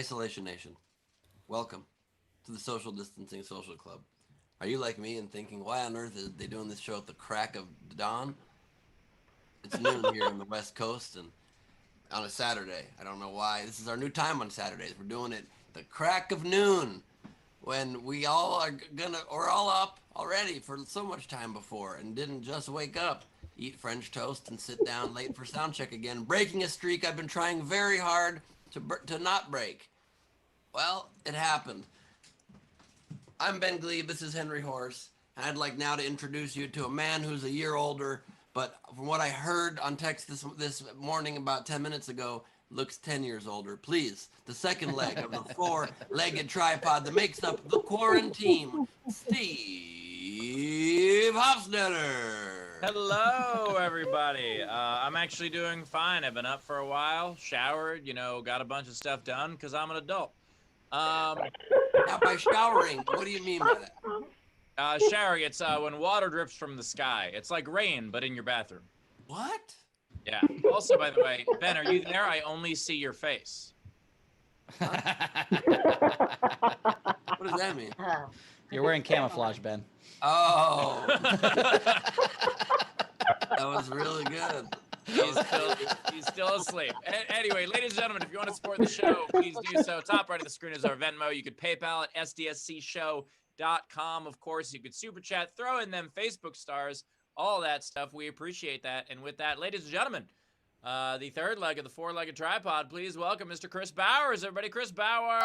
Isolation Nation, welcome to the Social Distancing Social Club. Are you like me and thinking, why on earth is they doing this show at the crack of dawn? It's noon here on the West Coast and on a Saturday. I don't know why. This is our new time on Saturdays. We're doing it the crack of noon when we're all up already for so much time before and didn't just wake up, eat French toast and sit down late for sound check again, breaking a streak I've been trying very hard to not break. Well, it happened. I'm Ben Gleib, this is Henry Horse, and I'd like now to introduce you to a man who's a year older, but from what I heard on text this morning about 10 minutes ago, looks 10 years older. Please, the second leg of the four-legged tripod that makes up the quarantine, Steve Hofstetter. Hello, everybody. I'm actually doing fine. I've been up for a while, showered, got a bunch of stuff done because I'm an adult. Now, by showering, what do you mean by that? Showering, it's when water drips from the sky. It's like rain, but in your bathroom. What? Yeah. Also, by the way, Ben, are you there? I only see your face. What does that mean? You're wearing camouflage, Ben. Oh. That was really good. He's still asleep. Anyway, ladies and gentlemen, if you want to support the show, please do so. Top right of the screen is our Venmo. You could PayPal at sdscshow.com. Of course, you could super chat, throw in them Facebook stars, all that stuff. We appreciate that. And with that, ladies and gentlemen, the third leg of the four-legged tripod, please welcome Mr. Chris Bowers. Everybody, Chris Bowers.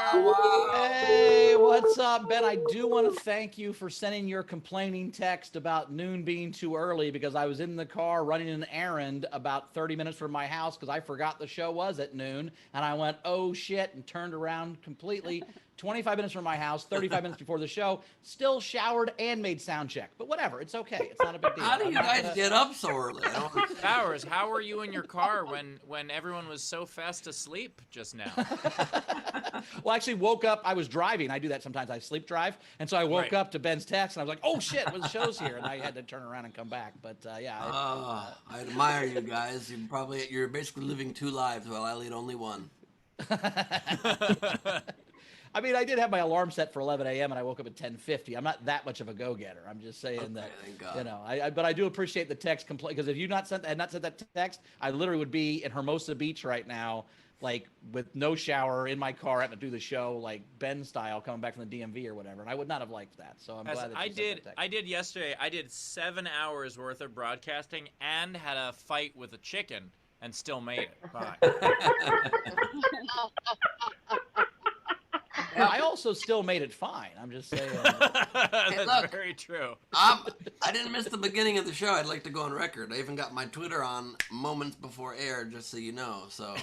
Hey, what's up, Ben? I do want to thank you for sending your complaining text about noon being too early because I was in the car running an errand about 30 minutes from my house because I forgot the show was at noon, and I went, oh, shit, and turned around completely. 25 minutes from my house, 35 minutes before the show, still showered and made sound check. But whatever, it's okay. It's not a big deal. How do you guys get up so early? Bowers, how were you in your car when everyone was so fast asleep just now? Well, I actually woke up. I was driving. I do that sometimes. I sleep drive. And so I woke up to Ben's text, and I was like, oh, shit, well, the show's here. And I had to turn around and come back. But, yeah. I admire you guys. You're basically living two lives while I lead only one. I mean, I did have my alarm set for 11 a.m. and I woke up at 10:50. I'm not that much of a go-getter. I'm just saying that, thank God. but I do appreciate the text because if you had not sent that text, I literally would be in Hermosa Beach right now, like with no shower in my car, having to do the show like Ben style, coming back from the DMV or whatever, and I would not have liked that. So I'm glad that you sent that text. I did yesterday. I did 7 hours worth of broadcasting and had a fight with a chicken and still made it. Fine. I also still made it fine. I'm just saying. That's very true. I didn't miss the beginning of the show. I'd like to go on record. I even got my Twitter on moments before air, just so you know. So,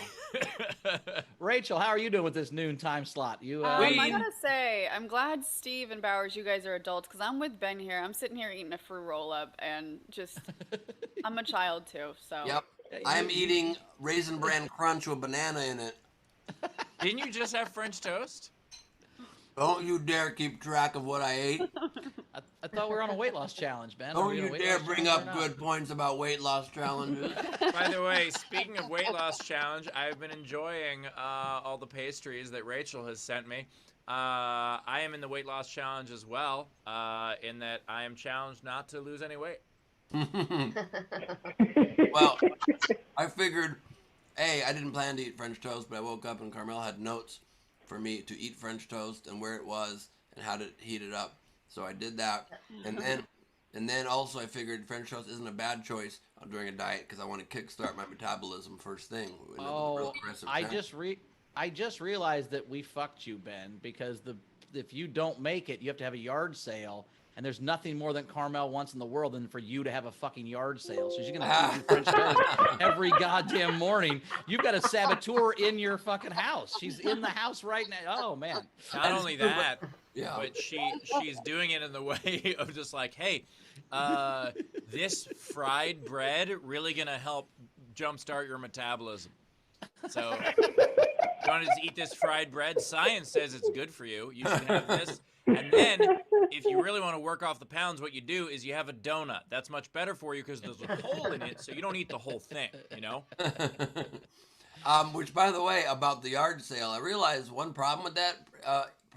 Rachel, how are you doing with this noon time slot? I gotta say, I'm glad Steve and Bowers, you guys are adults, because I'm with Ben here. I'm sitting here eating a fruit roll-up, and just, I'm a child too. So. Yep. I'm eating Raisin Bran Crunch with banana in it. Didn't you just have French toast? Don't you dare keep track of what I ate. I thought we were on a weight loss challenge, Ben. Don't you dare bring up good points about weight loss challenges. By the way, speaking of weight loss challenge, I've been enjoying all the pastries that Rachel has sent me. I am in the weight loss challenge as well, in that I am challenged not to lose any weight. Well, I figured, I didn't plan to eat French toast, but I woke up and Carmel had notes for me to eat French toast and where it was and how to heat it up. So I did that. And then also I figured French toast isn't a bad choice during a diet because I want to kickstart my metabolism first thing. I just realized that we fucked you, Ben, because if you don't make it, you have to have a yard sale. And there's nothing more that Carmel wants in the world than for you to have a fucking yard sale. So she's going to feed you French toast every goddamn morning. You've got a saboteur in your fucking house. She's in the house right now. Oh, man. Not only that, but she's doing it in the way of just like, hey, this fried bread really going to help jumpstart your metabolism. So you want to just eat this fried bread? Science says it's good for you. You should have this. And then, if you really want to work off the pounds, what you do is you have a donut. That's much better for you because there's a hole in it, so you don't eat the whole thing, Which, by the way, about the yard sale, I realized one problem with that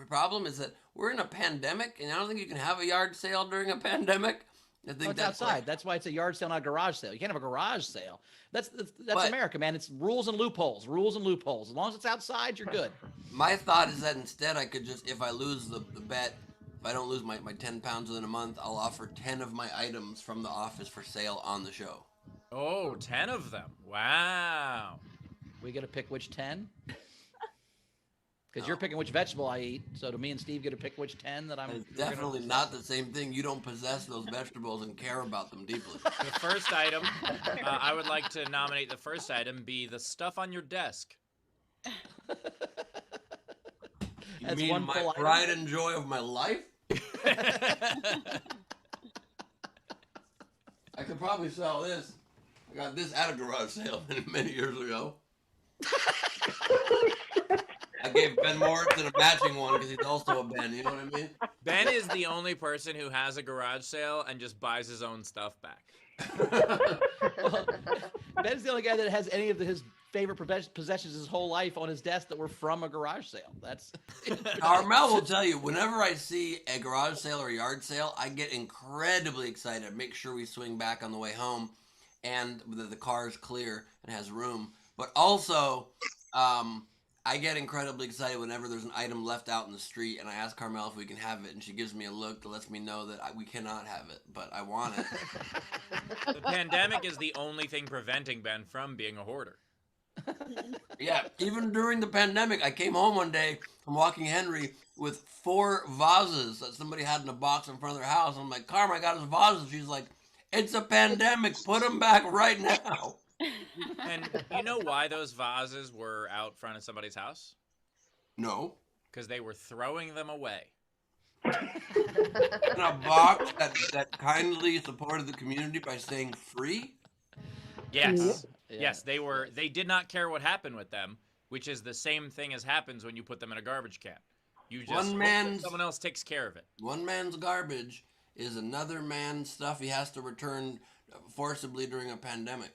problem is that we're in a pandemic, and I don't think you can have a yard sale during a pandemic. I think it's outside. That's why it's a yard sale, not a garage sale. You can't have a garage sale. That's America, man. It's rules and loopholes. Rules and loopholes. As long as it's outside, you're good. My thought is that instead I could just, if I lose the bet, if I don't lose my 10 pounds within a month, I'll offer 10 of my items from the office for sale on the show. Oh, 10 of them. Wow. We get to pick which 10? Because you're picking which vegetable I eat. So do me and Steve get to pick which 10 that I'm... It's definitely not the same thing. You don't possess those vegetables and care about them deeply. The first item, I would like to nominate the first item be the stuff on your desk. You mean my pride and joy of my life? I could probably sell this. I got this at a garage sale many years ago. I gave Ben Morrison a matching one because he's also a Ben, you know what I mean? Ben is the only person who has a garage sale and just buys his own stuff back. Well, Ben's the only guy that has any of his favorite possessions his whole life on his desk that were from a garage sale. That's Armel will tell you, whenever I see a garage sale or a yard sale, I get incredibly excited. Make sure we swing back on the way home and the car is clear and has room. But also, I get incredibly excited whenever there's an item left out in the street and I ask Carmel if we can have it, and she gives me a look that lets me know that we cannot have it, but I want it. The pandemic is the only thing preventing Ben from being a hoarder. Yeah, even during the pandemic, I came home one day from Walking Henry with 4 vases that somebody had in a box in front of their house. I'm like, Carmen, I got his vases. She's like, it's a pandemic. Put them back right now. And you know why those vases were out front of somebody's house? No. Because they were throwing them away. In a box that kindly supported the community by staying free? Yes. Yeah. Yes, they did not care what happened with them, which is the same thing as happens when you put them in a garbage can. You just hope that someone else takes care of it. One man's garbage is another man's stuff he has to return forcibly during a pandemic.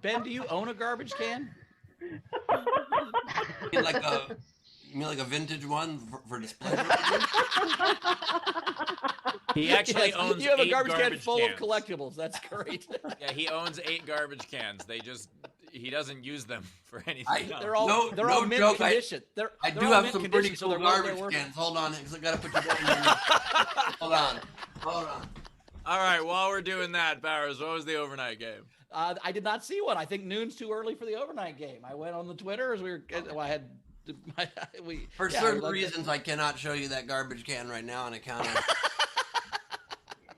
Ben, do you own a garbage can? You mean like a vintage one for display? He actually owns You have a 8 garbage can full cans. of collectibles. That's great. Yeah, he owns 8 garbage cans. He doesn't use them for anything else. They're all mint joke, condition. I do have some pretty cool garbage cans. Hold on, because I gotta put you down. Hold on. Well, All right, while we're doing that, Bowers, what was the overnight game? I did not see one. I think noon's too early for the overnight game. I went on the Twitter as we were. Well, I had. For certain reasons, I cannot show you that garbage can right now on account of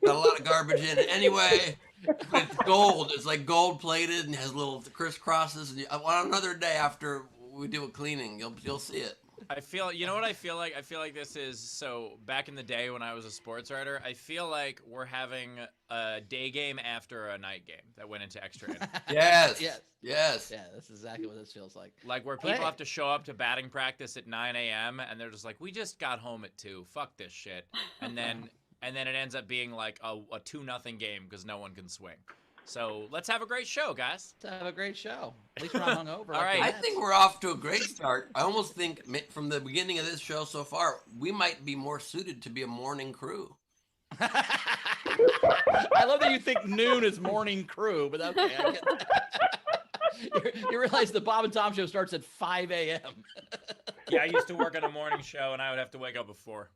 got a lot of garbage in it. Anyway, it's gold. It's like gold plated and has little crisscrosses. And on another day after we do a cleaning, you'll see it. You know what I feel like? I feel like this is, so back in the day when I was a sports writer, I feel like we're having a day game after a night game that went into extra innings. Yes. Yeah, that's exactly what this feels like. Like where people have to show up to batting practice at 9 a.m. and they're just like, we just got home at 2. Fuck this shit. And then it ends up being like a 2-0 game because no one can swing. So let's have a great show, guys. Let's have a great show. At least we're not hungover. All right. I think we're off to a great start. I almost think from the beginning of this show so far, we might be more suited to be a morning crew. I love that you think noon is morning crew, but okay, I get that. You realize the Bob and Tom show starts at 5 a.m. Yeah, I used to work on a morning show, and I would have to wake up at 4.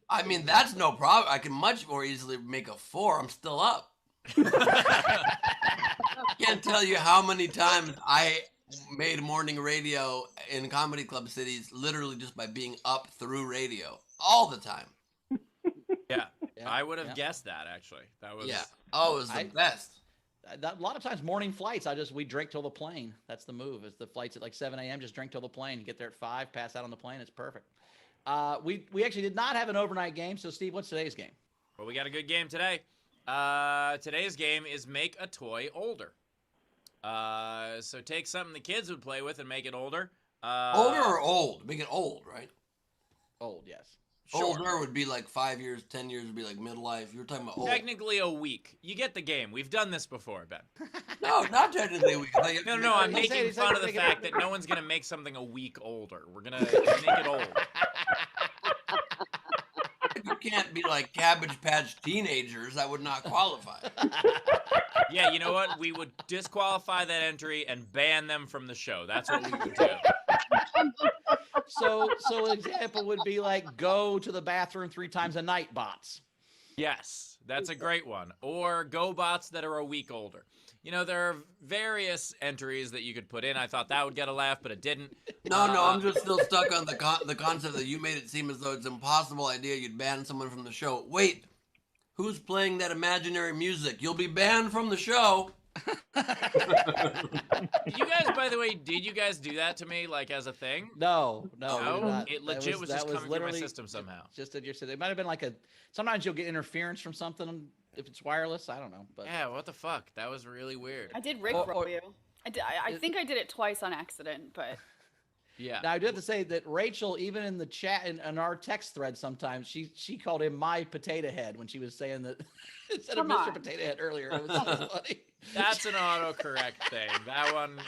I mean, that's no problem. I can much more easily make a 4. I'm still up. Can't tell you how many times I made morning radio in comedy club cities literally just by being up through radio all the time. Yeah, I would have guessed that, actually. That was... Yeah. Oh, it was the best. A lot of times morning flights, we drink till the plane. That's the move. Is the flights at like 7 a.m. Just drink till the plane. You get there at 5, pass out on the plane. It's perfect. We actually did not have an overnight game. So Steve, what's today's game? Well, we got a good game today. Today's game is make a toy older. So take something the kids would play with and make it older. Older or old? Make it old, right? Old, yes. Sure. Older would be like 5 years, 10 years would be like midlife. You were talking about old. Technically a week. You get the game. We've done this before, Ben. No, not technically a week. No, I'm He said- making he said fun of the make it- fact that no one's going to make something a week older. We're going to make it old. You can't be like Cabbage Patch teenagers. That would not qualify. Yeah, you know what? We would disqualify that entry and ban them from the show. That's what we would do. So an example would be like go to the bathroom 3 times a night bots. Yes, that's a great one. Or go bots that are a week older. You know, there are various entries that you could put in. I thought that would get a laugh, but it didn't. No, I'm just still stuck on the concept that you made it seem as though it's an impossible idea you'd ban someone from the show. Wait, who's playing that imaginary music? You'll be banned from the show. You guys, by the way, did you guys do that to me, like, as a thing? No, we No? did not. It That legit was just that coming through my literally system somehow. Just that you're saying it might have been like sometimes you'll get interference from something if it's wireless. I don't know, but Yeah, what the fuck? That was really weird. I did Rick roll you. I think I did it twice on accident, but Yeah. now I do have to say that Rachel, even in the chat in our text thread, sometimes she called him my potato head when she was saying that instead of Come Mr. on. Potato Head earlier. It was so funny. That's an autocorrect thing. That one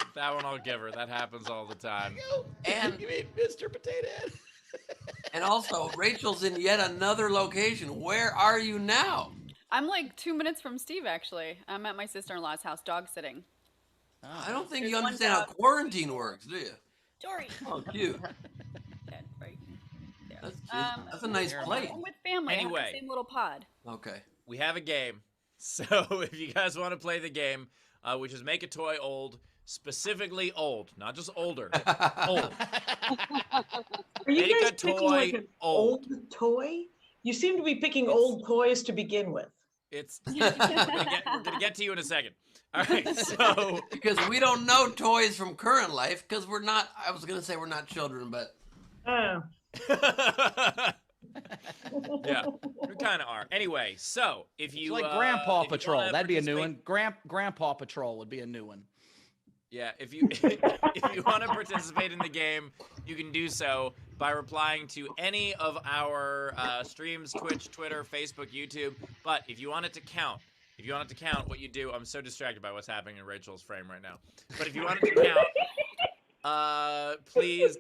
I'll give her. That happens all the time. And- you mean Mr. Potato Head? And also, Rachel's in yet another location. Where are you now? I'm like 2 minutes from Steve. Actually, I'm at my sister-in-law's house, dog sitting. I don't think There's you one understand how dog. quarantine works, do you? Dory. Oh, cute. Yeah, right. There. That's a nice place. I'm with family. I have Anyway. the same little pod. Okay. We have a game. So if you guys want to play the game, which is make a toy old, specifically old, not just older, old. Are you Make guys a picking toy like an old. old toy? You seem to be picking old toys to begin with. It's we're gonna get to you in a second. All right, so Because we don't know toys from current life, because we're not, I was going to say we're not children, but Oh. yeah, we kind of are. Anyway, so if It's you like Grandpa if you Patrol. wanna That'd be a new participate- one. Grandpa Patrol would be a new one. Yeah, if you if you want to participate in the game, you can do so by replying to any of our streams, Twitch, Twitter, Facebook, YouTube. But if you want it to count, what you do, I'm so distracted by what's happening in Rachel's frame right now. But if you want it to count, please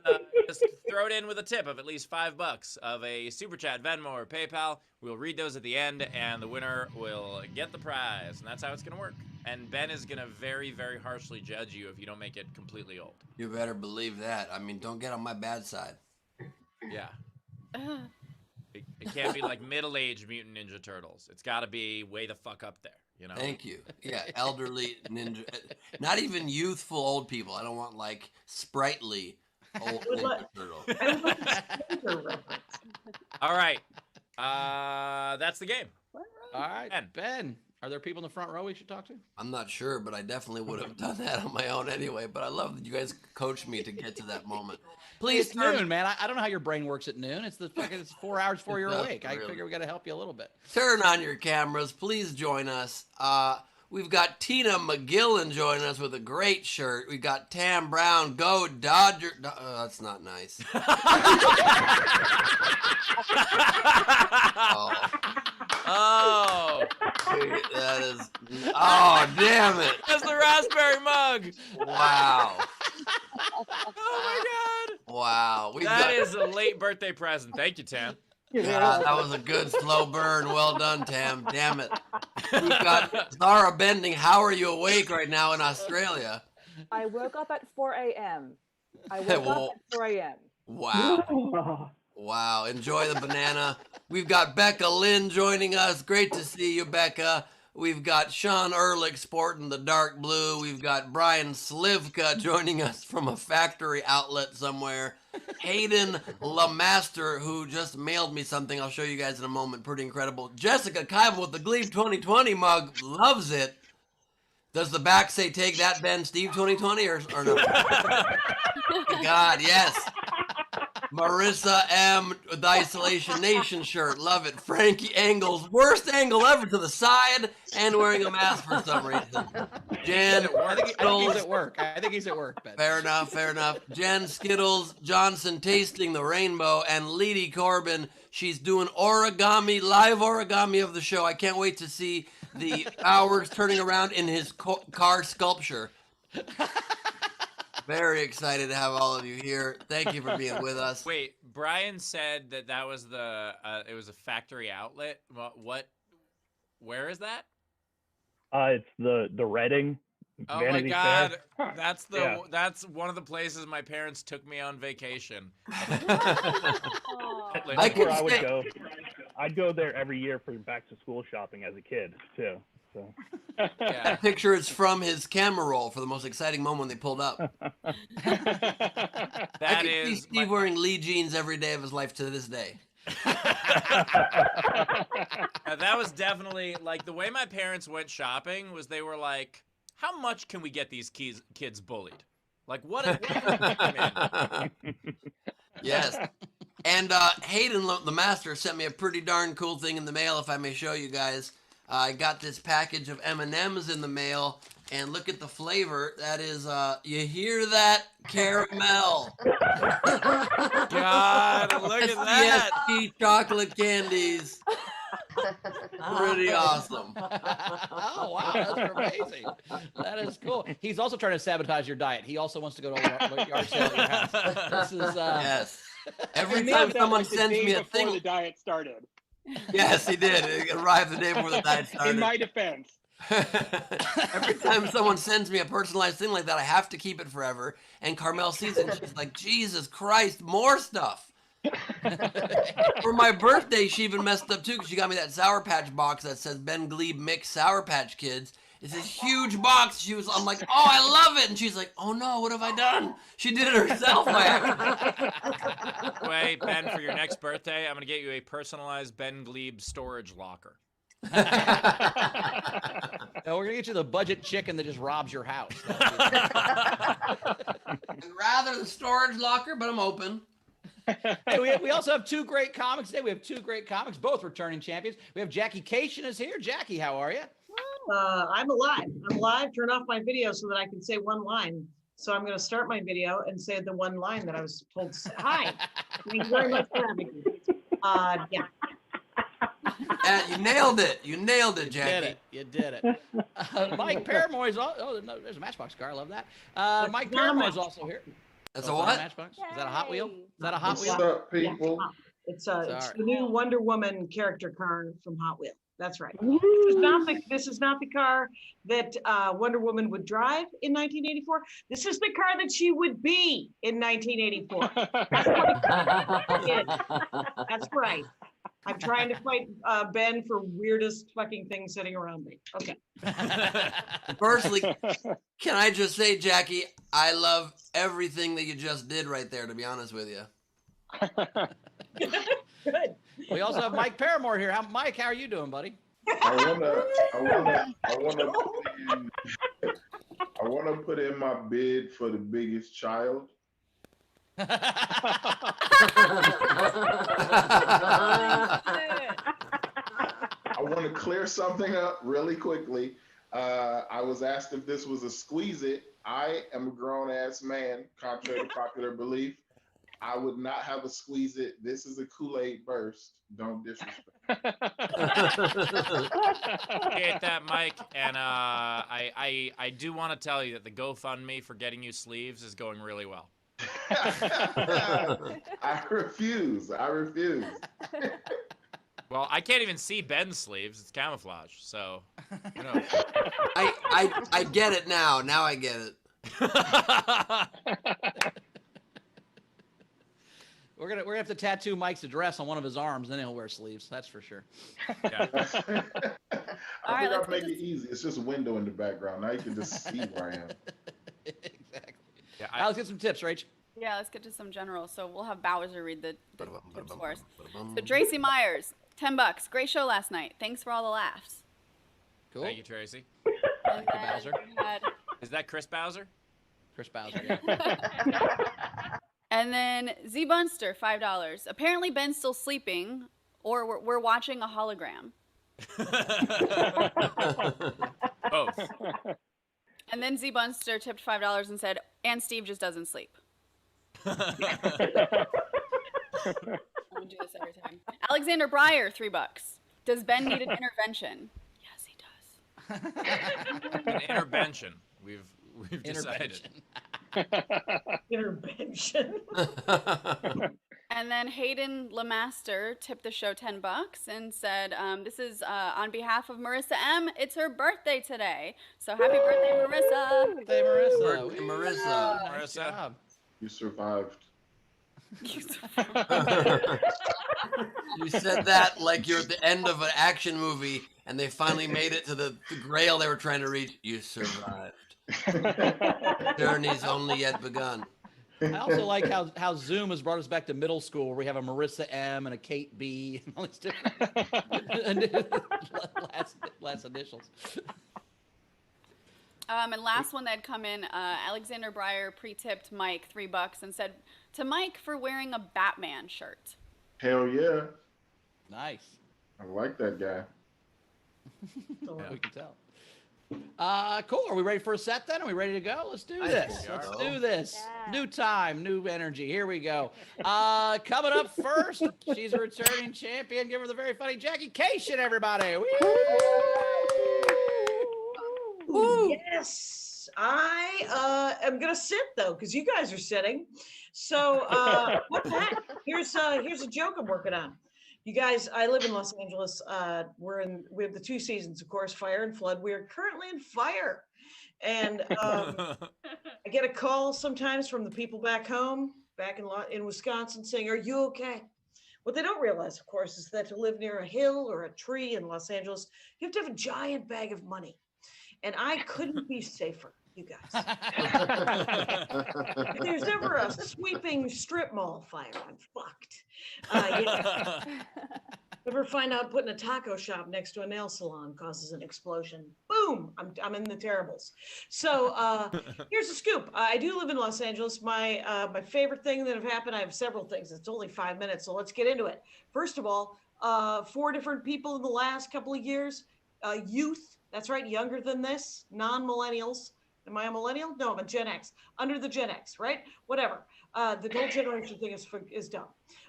just throw it in with a tip of at least $5 of a super chat, Venmo, or PayPal. We'll read those at the end, and the winner will get the prize, and that's how it's gonna work. And Ben is gonna very, very harshly judge you if you don't make it completely old. you better believe that. I mean, don't get on my bad side. Yeah. It can't be like middle-aged Mutant Ninja Turtles. It's got to be way the fuck up there, you know? Thank you. Yeah, elderly ninja, not even youthful old people. I don't want like sprightly old would ninja like- turtle. I would like a Splinter reference. All right. That's the game. All right, Ben. Ben, are there people in the front row we should talk to? I'm not sure, but I definitely would have done that on my own anyway. But I love that you guys coached me to get to that moment. Please It's turn, noon, man. I don't know how your brain works at noon. It's 4 hours before you're does, awake. I really. figure we got to help you a little bit. turn on your cameras. Please join us. We've got Tina McGillan joining us with a great shirt. We've got Tam Brown. Go Dodger. That's not nice. Oh, Oh, that is. Oh, damn it. that's the raspberry mug. Wow. Oh my Wow. We've God. That got, is a late birthday present. Thank you, Tam. yeah, that was a good slow burn. Well done, Tam. Damn it. We've got Zara Bending. How are you awake right now in Australia? I woke up at 4 a.m. I woke Well- up at 4 a.m. Wow. Wow. Enjoy the banana. We've got Becca Lynn joining us. Great to see you, Becca. We've got Sean Ehrlich sporting the dark blue. We've got Brian Slivka joining us from a factory outlet somewhere. Hayden LeMaster, who just mailed me something I'll show you guys in a moment. Pretty incredible. Jessica Kaiba with the Gleib 2020 mug. Loves it. Does the back say take that, Ben, Steve 2020 or no? God, yes. Marissa M. with the Isolation Nation shirt. Love it. Frankie Angle's worst angle ever to the side and wearing a mask for some reason. Jen, I think he's Skittles. at work. I think he's at work, Ben. Fair enough, fair enough. Jen, Skittles, Johnson tasting the rainbow, and Leedy Corbin. She's doing origami, live origami of the show. I can't wait to see the hours turning around in his car sculpture. Very excited to have all of you here. Thank you for being with us. Wait, Brian said that was it was a factory outlet. What? Where is that? It's the Reading. Oh Vanity my God, Fair. that's one of the places my parents took me on vacation. That's where I would go. I'd go there every year for back to school shopping as a kid too. So. Yeah. I picture it's from his camera roll for the most exciting moment when they pulled up. I can see Steve wearing Lee jeans every day of his life to this day. That was definitely like the way my parents went shopping was they were like, how much can we get these kids bullied? Like what Yes. And Hayden, the master, sent me a pretty darn cool thing in the mail, if I may show you guys. I got this package of M&Ms in the mail, and look at the flavor. That is, you hear that? Caramel. God, look at that. CSP chocolate candies. Pretty awesome. Oh, wow, that's amazing. That is cool. He's also trying to sabotage your diet. He also wants to go to a yard sale at your house. This is, yes. Every time someone sends me a thing. The diet started. Yes, he did. It arrived the day before the diet started. In my defense. Every time someone sends me a personalized thing like that, I have to keep it forever. And Carmel sees it, and she's like, Jesus Christ, more stuff. For my birthday, she even messed up too, because she got me that Sour Patch box that says Ben Gleib Mix Sour Patch Kids. It's this huge box. I'm like, oh, I love it. And she's like, oh no, what have I done? She did it herself by accident. Wait, Ben, for your next birthday, I'm going to get you a personalized Ben Gleib storage locker. No, we're going to get you the budget chicken that just robs your house. I'd rather the storage locker, but I'm open. Hey, we also have two great comics today. We have two great comics, both returning champions. We have Jackie Kashian is here. Jackie, how are you? I'm alive. I'm alive. Turn off my video so that I can say one line. So I'm going to start my video and say the one line that I was told to say. Hi. Thank you very much for having me. Yeah. You nailed it. You nailed it, Jackie. You did it. Mike Paramore is also. Oh, no, there's a Matchbox car. I love that. Mike Paramore is also here. That's a what? Matchbox? Is that a Hot Wheel? Is that a Hot Wheel? What's up, people? Yeah. It's the new Wonder Woman character car from Hot Wheel. That's right. This is not the car that Wonder Woman would drive in 1984. This is the car that she would be in 1984. That's right. I'm trying to fight Ben for weirdest fucking things sitting around me. Okay. Firstly, can I just say, Jackie, I love everything that you just did right there, to be honest with you. Good. We also have Mike Paramore here. Mike, how are you doing, buddy? I wanna put in my bid for the biggest child. I want to clear something up really quickly. I was asked if this was a squeeze it. I am a grown ass man, contrary to popular belief. I would not have a squeeze it. This is a Kool-Aid burst. Don't disrespect. Appreciate that, Mike. And I do want to tell you that the GoFundMe for getting you sleeves is going really well. I refuse. Well, I can't even see Ben's sleeves. It's camouflage. So, you know. I get it now. Now I get it. We're gonna have to tattoo Mike's address on one of his arms, then he'll wear sleeves. That's for sure. Yeah. I'll make it easy. It's just a window in the background. Now you can just see where I am. Exactly. Yeah, Let's get some tips, Rach. Yeah, let's get to some general. So we'll have Bowser read the tips for us. So Tracy Myers, $10. Great show last night. Thanks for all the laughs. Cool. Thank you, Tracy. Thank you, Bowser. Is that Chris Bowser? Chris Bowser, yeah. And then Z Bunster, $5. Apparently Ben's still sleeping, or we're watching a hologram. Both. And then Z Bunster tipped $5 and said, and Steve just doesn't sleep. I'm gonna do this every time. Alexander Breyer, $3. Does Ben need an intervention? Yes, he does. An intervention. We've decided. Intervention. And then Hayden Lemaster tipped the show $10 and said, this is on behalf of Marissa M. It's her birthday today. So happy birthday, Marissa. Hey, Marissa. Birthday, Marissa. Nice Marissa. job. You survived. You said that like you're at the end of an action movie and they finally made it to the grail they were trying to reach. You survived. Journey's only yet begun. I also like how Zoom has brought us back to middle school where we have a Marissa M and a Kate B and all these different last initials. And last one that had come in, Alexander Breyer pre-tipped Mike $3 and said, to Mike for wearing a Batman shirt. Hell yeah. Nice. I like that guy. Yeah, we can tell. Cool. Are we ready for a set then? Are we ready to go? Let's do this. Let's do this. Yeah. New time, new energy. Here we go. Coming up first, she's a returning champion. Give her the very funny Jackie Kashian, everybody. Woo! Yes, I am gonna sit though, because you guys are sitting. So what's that? Here's a joke I'm working on. You guys, I live in Los Angeles. We have the 2 seasons, of course, fire and flood. We are currently in fire, and I get a call sometimes from the people back home, back in Wisconsin, saying, "Are you okay?" What they don't realize, of course, is that to live near a hill or a tree in Los Angeles, you have to have a giant bag of money. And I couldn't be safer, you guys. If there's ever a sweeping strip mall fire, I'm fucked. Yeah. Ever find out putting a taco shop next to a nail salon causes an explosion? Boom! I'm in the terribles. So here's the scoop. I do live in Los Angeles. My favorite thing that have happened. I have several things. It's only 5 minutes, so let's get into it. First of all, 4 different people in the last couple of years. Youth. That's right, younger than this, non-millennials. Am I a millennial? No, I'm a Gen X. Under the Gen X, right? Whatever. The whole generation thing is dumb.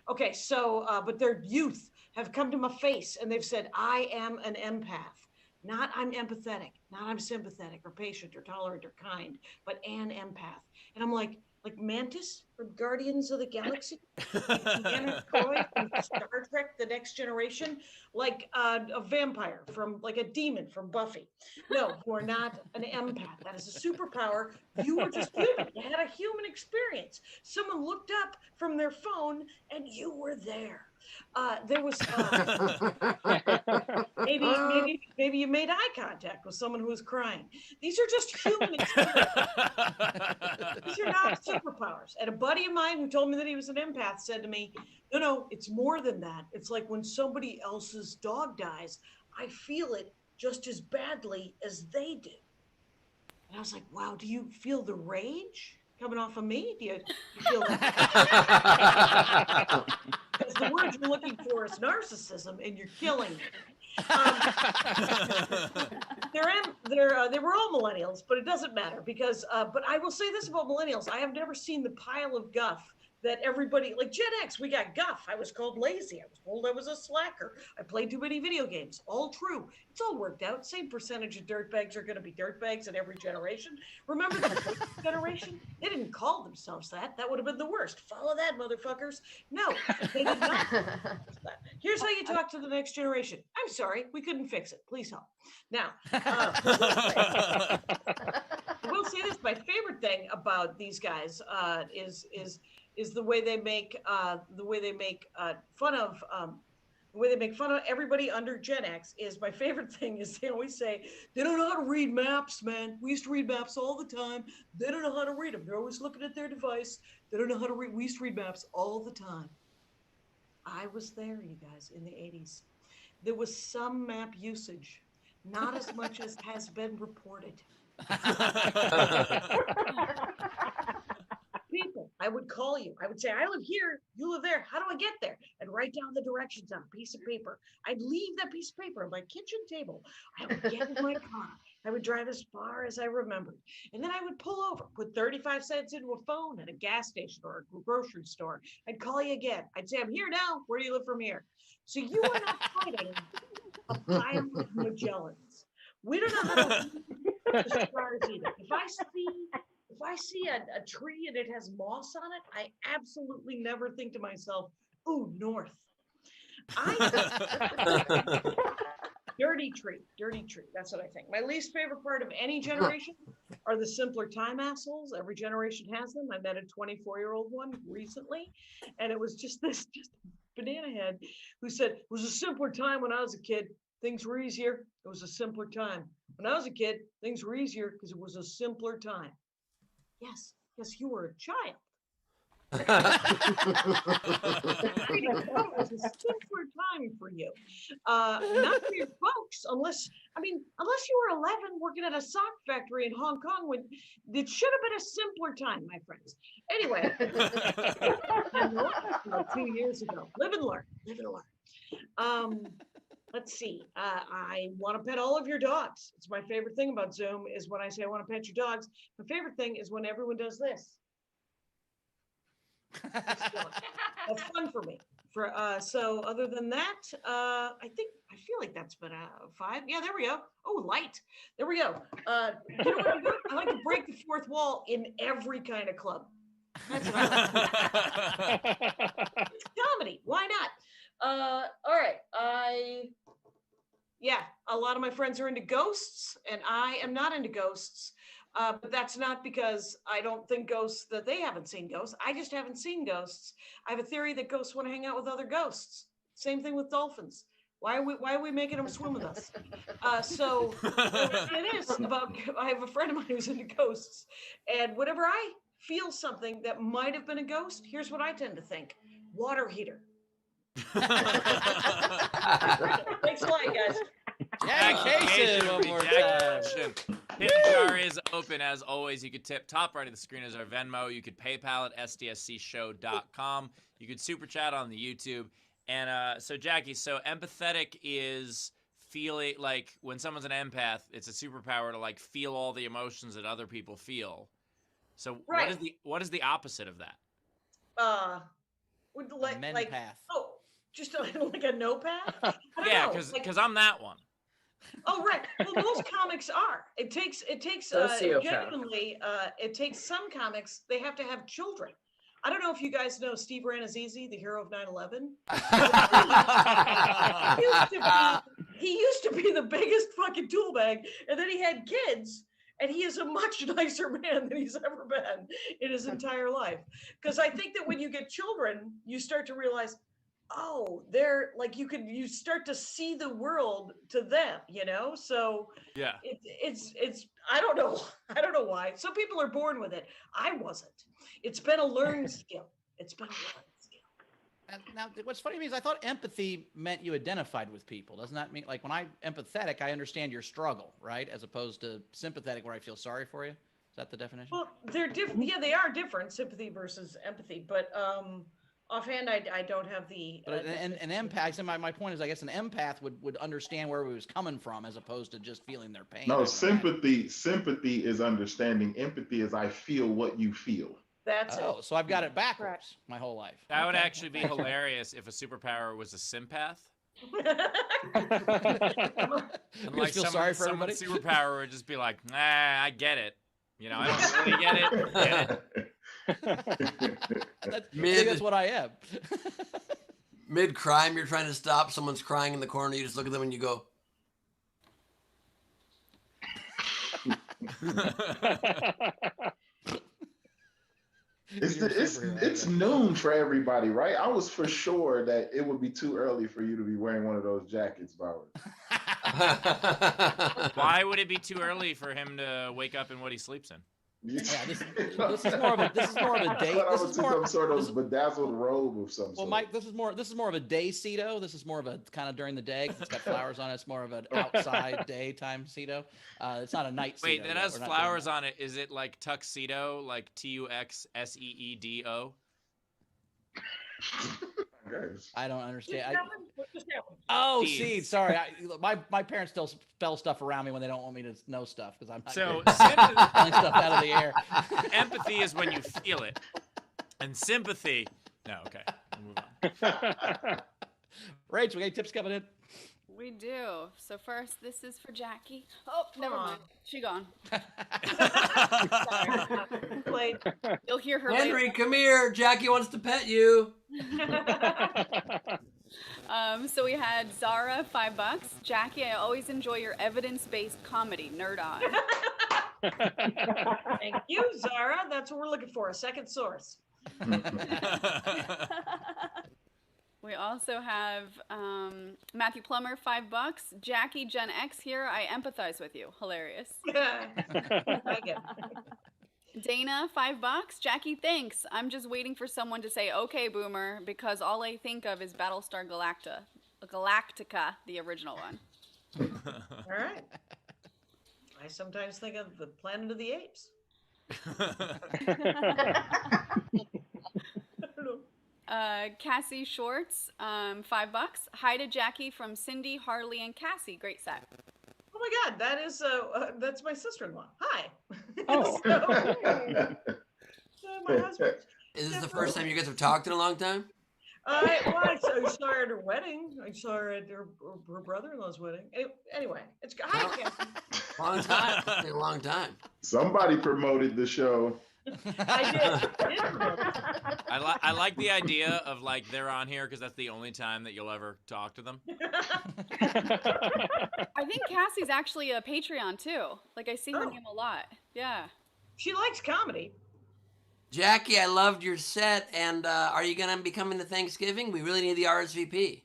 Okay, so, but their youth have come to my face and they've said, I am an empath. Not I'm empathetic, not I'm sympathetic or patient or tolerant or kind, but an empath. And I'm like Mantis from Guardians of the Galaxy, Deanna Troi from Star Trek: The Next Generation, like a vampire from, like a demon from Buffy. No, you are not an empath. That is a superpower. You were just human. You had a human experience. Someone looked up from their phone and you were there. There was maybe you made eye contact with someone who was crying. These are just human experiences. These are not superpowers. And a buddy of mine who told me that he was an empath said to me, no, it's more than that. It's like when somebody else's dog dies, I feel it just as badly as they do. And I was like, wow, do you feel the rage coming off of me? Do you feel that? Because the word you're looking for is narcissism, and you're killing me. They were all millennials, but it doesn't matter because. But I will say this about millennials: I have never seen the pile of guff that everybody, like Gen X, we got guff. I was called lazy. I was told I was a slacker. I played too many video games. All true. It's all worked out. Same percentage of dirtbags are going to be dirtbags in every generation. Remember the first generation? They didn't call themselves that. That would have been the worst. Follow that, motherfuckers. No, they did not. Here's how you talk to the next generation. I'm sorry, we couldn't fix it. Please help. Now, I will say this: my favorite thing about these guys is the way they make fun of everybody under Gen X. Is my favorite thing is they always say they don't know how to read maps, man. We used to read maps all the time. They don't know how to read them. They're always looking at their device. They don't know how to read. We used to read maps all the time. I was there, you guys, in the 80s. There was some map usage, not as much as has been reported. I would call you. I would say, I live here, you live there. How do I get there? I'd write down the directions on a piece of paper. I'd leave that piece of paper on my kitchen table. I would get in my car. I would drive as far as I remembered. And then I would pull over, put 35 cents into a phone at a gas station or a grocery store. I'd call you again. I'd say, I'm here now. Where do you live from here? So you are not fighting a pile of Magellans. We don't know how to read the stars either. If I see a tree and it has moss on it, I absolutely never think to myself, ooh, north. Dirty tree. That's what I think. My least favorite part of any generation are the simpler time assholes. Every generation has them. I met a 24-year-old one recently, and it was just banana head who said, it was a simpler time when I was a kid. Things were easier. It was a simpler time. When I was a kid, things were easier because it was a simpler time. Yes, you were a child. It was a simpler time for you. Not for your folks, unless you were 11 working at a sock factory in Hong Kong, when it should have been a simpler time, my friends. Anyway, 2 years ago. Live and learn. Let's see. I want to pet all of your dogs. It's my favorite thing about Zoom is when I say I want to pet your dogs. My favorite thing is when everyone does this. That's fun for me. So other than that, I feel like that's been 5. Yeah, there we go. Oh, light. There we go. You know what I do? I like to break the fourth wall in every kind of club. That's what I like. It's comedy. Why not? All right. A lot of my friends are into ghosts, and I am not into ghosts. But that's not because I don't think ghosts, that they haven't seen ghosts. I just haven't seen ghosts. I have a theory that ghosts want to hang out with other ghosts. Same thing with dolphins. Why are we making them swim with us? So it is about, I have a friend of mine who's into ghosts, and whenever I feel something that might have been a ghost, here's what I tend to think: water heater. Thanks a lot, guys. Jack one more time. Tip jar is open as always. You could tip top right of the screen as our Venmo. You could PayPal at sdscshow.com. You could super chat on the YouTube. And so Jackie, so empathetic is feeling like when someone's an empath, it's a superpower to like feel all the emotions that other people feel. So right. what is the opposite of that? Just like a no path? Yeah, because I'm that one. Oh, right. Well, most comics are. It takes genuinely, it takes some comics, they have to have children. I don't know if you guys know Steve Ranazizi, the hero of 9/11. He used to be the biggest fucking tool bag, and then he had kids, and he is a much nicer man than he's ever been in his entire life. Because I think that when you get children, you start to realize, oh, they're like, you start to see the world to them, you know? So yeah, it's I don't know why. Some people are born with it. I wasn't. It's been a learned skill. And now, what's funny to me is I thought empathy meant you identified with people. Doesn't that mean, like, when I'm empathetic, I understand your struggle, right? As opposed to sympathetic, where I feel sorry for you. Is that the definition? Well, they're different. Yeah, they are different, sympathy versus empathy. But offhand, I don't have the. But an empath. So my point is, I guess an empath would understand where he was coming from, as opposed to just feeling their pain. No, sympathy is understanding. Empathy is I feel what you feel. That's it. So I've got it backwards my whole life. That would actually be hilarious if a superpower was a sympath. And like feel sorry for everybody. Someone's superpower would just be like, nah, I get it. You know, I don't really get it. I think that's what I am. Mid-crime, you're trying to stop, someone's crying in the corner, you just look at them and you go. It's noon for everybody, right? I was for sure that it would be too early for you to be wearing one of those jackets, Bowers. Why would it be too early for him to wake up in what he sleeps in? Yeah, this is more of a date. I This would is see more some sort of bedazzled robe of some well, sort. Mike. This is more of a day Cedo. This is more of a kind of during the day 'cause it's got flowers on it. It's more of an outside daytime Cedo. It's not a night Cedo. Wait, that yet. has We're not doing flowers that. on it. Is it like tuxedo, like TUXSEEDO? Guys. I don't understand. What just happened? Oh, Seeds. seeds. Sorry, my parents still spell stuff around me when they don't want me to know stuff because I'm not So good at spelling stuff out of the air. empathy is when you feel it, and sympathy. No, okay. We'll move on. Rach, we got tips coming in. We do. So first, this is for Jackie. Oh, never Aw. mind. She gone. Played. You'll hear her Henry, later. come here. Jackie wants to pet you. So we had Zara, $5. Jackie, I always enjoy your evidence-based comedy. Nerd on. Thank you, Zara. That's what we're looking for, a second source. We also have Matthew Plummer, $5. Jackie, Gen X here. I empathize with you. Hilarious. I get it. Dana, $5. Jackie, thanks. I'm just waiting for someone to say, okay, boomer, because all I think of is Battlestar Galactica, the original one. All right. I sometimes think of the Planet of the Apes. I don't know. Cassie Shorts, $5. Hi to Jackie from Cindy, Harley, and Cassie. Great set. Oh my God, that is that's my sister-in-law. Hi. Oh. My husband. Is this the first time you guys have talked in a long time? I saw her at her wedding. I saw her at her brother-in-law's wedding. Anyway, it's hi, Cassie. Long time. It's been a long time. Somebody promoted the show. I did. I like the idea of like they're on here because that's the only time that you'll ever talk to them. I think Cassie's actually a Patreon too. Like I see her Oh. name a lot. Yeah. She likes comedy. Jackie, I loved your set. And are you going to be coming to Thanksgiving? We really need the RSVP.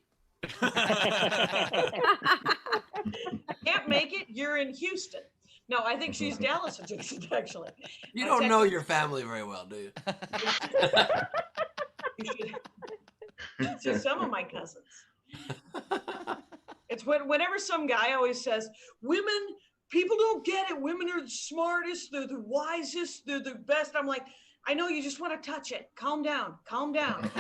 Can't make it. You're in Houston. No, I think she's Dallas adjacent, actually. You don't know your family very well, do you? You should see some of my cousins. It's whenever some guy always says, women, people don't get it. Women are the smartest. They're the wisest. They're the best. I'm like, I know you just want to touch it. Calm down. Calm down.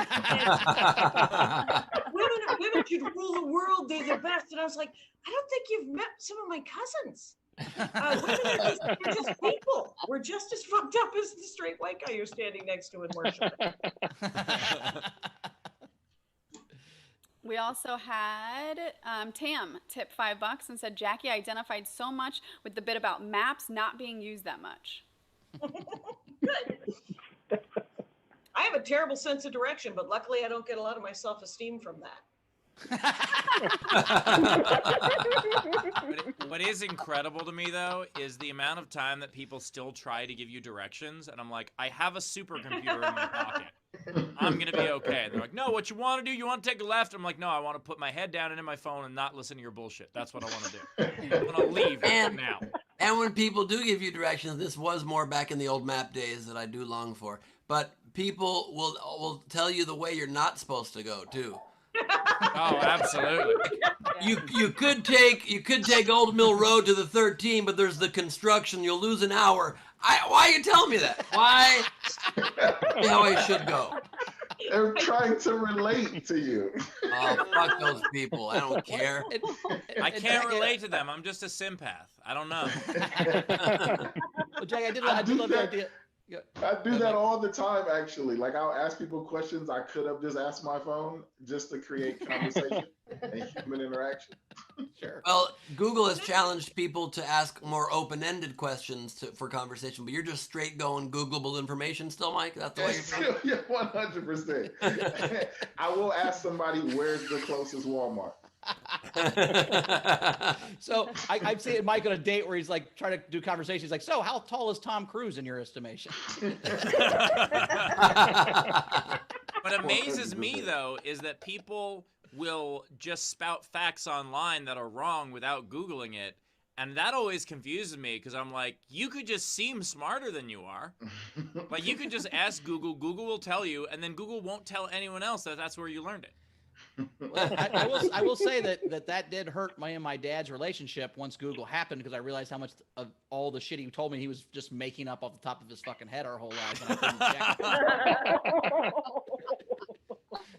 Women should rule the world. They're the best. And I was like, I don't think you've met some of my cousins. Women are they're just people. We're just as fucked up as the straight white guy you're standing next to in worship. We also had Tam tip $5 and said Jackie identified so much with the bit about maps not being used that much. Good. I have a terrible sense of direction, but luckily I don't get a lot of my self-esteem from that. What is incredible to me though is the amount of time that people still try to give you directions, and I'm like, I have a supercomputer in my pocket. I'm gonna be okay. And they're like, no, what you want to do? You want to take a left? I'm like, no, I want to put my head down into my phone and not listen to your bullshit. That's what I want to do. I'm gonna leave now. And when people do give you directions, this was more back in the old map days that I do long for. But people will tell you the way you're not supposed to go too. Oh, absolutely. You could take Old Mill Road to the 13, but there's the construction. You'll lose an hour. Why are you telling me that? Why? How I should go. They're trying to relate to you. Oh, fuck those people. I don't care. I can't relate to them. I'm just a sympath. I don't know. Well, Jay, I did love the idea. Yeah. I do that all the time, actually. Like, I'll ask people questions I could have just asked my phone just to create conversation and human interaction. Sure. Well, Google has challenged people to ask more open-ended questions for conversation, but you're just straight going Googleable information still, Mike? That's the way you're doing it? Yeah, 100%. I will ask somebody, where's the closest Walmart? So I've seen Mike on a date where he's like trying to do conversations. He's like, so how tall is Tom Cruise in your estimation? What amazes me though is that people will just spout facts online that are wrong without Googling it, And that always confuses me because I'm like, you could just seem smarter than you are. Like, you could just ask Google. Google will tell you, and then Google won't tell anyone else that that's where you learned it. Well, I will say that did hurt my dad's relationship once Google happened, because I realized how much of all the shit he told me he was just making up off the top of his fucking head our whole lives, and I couldn't check it.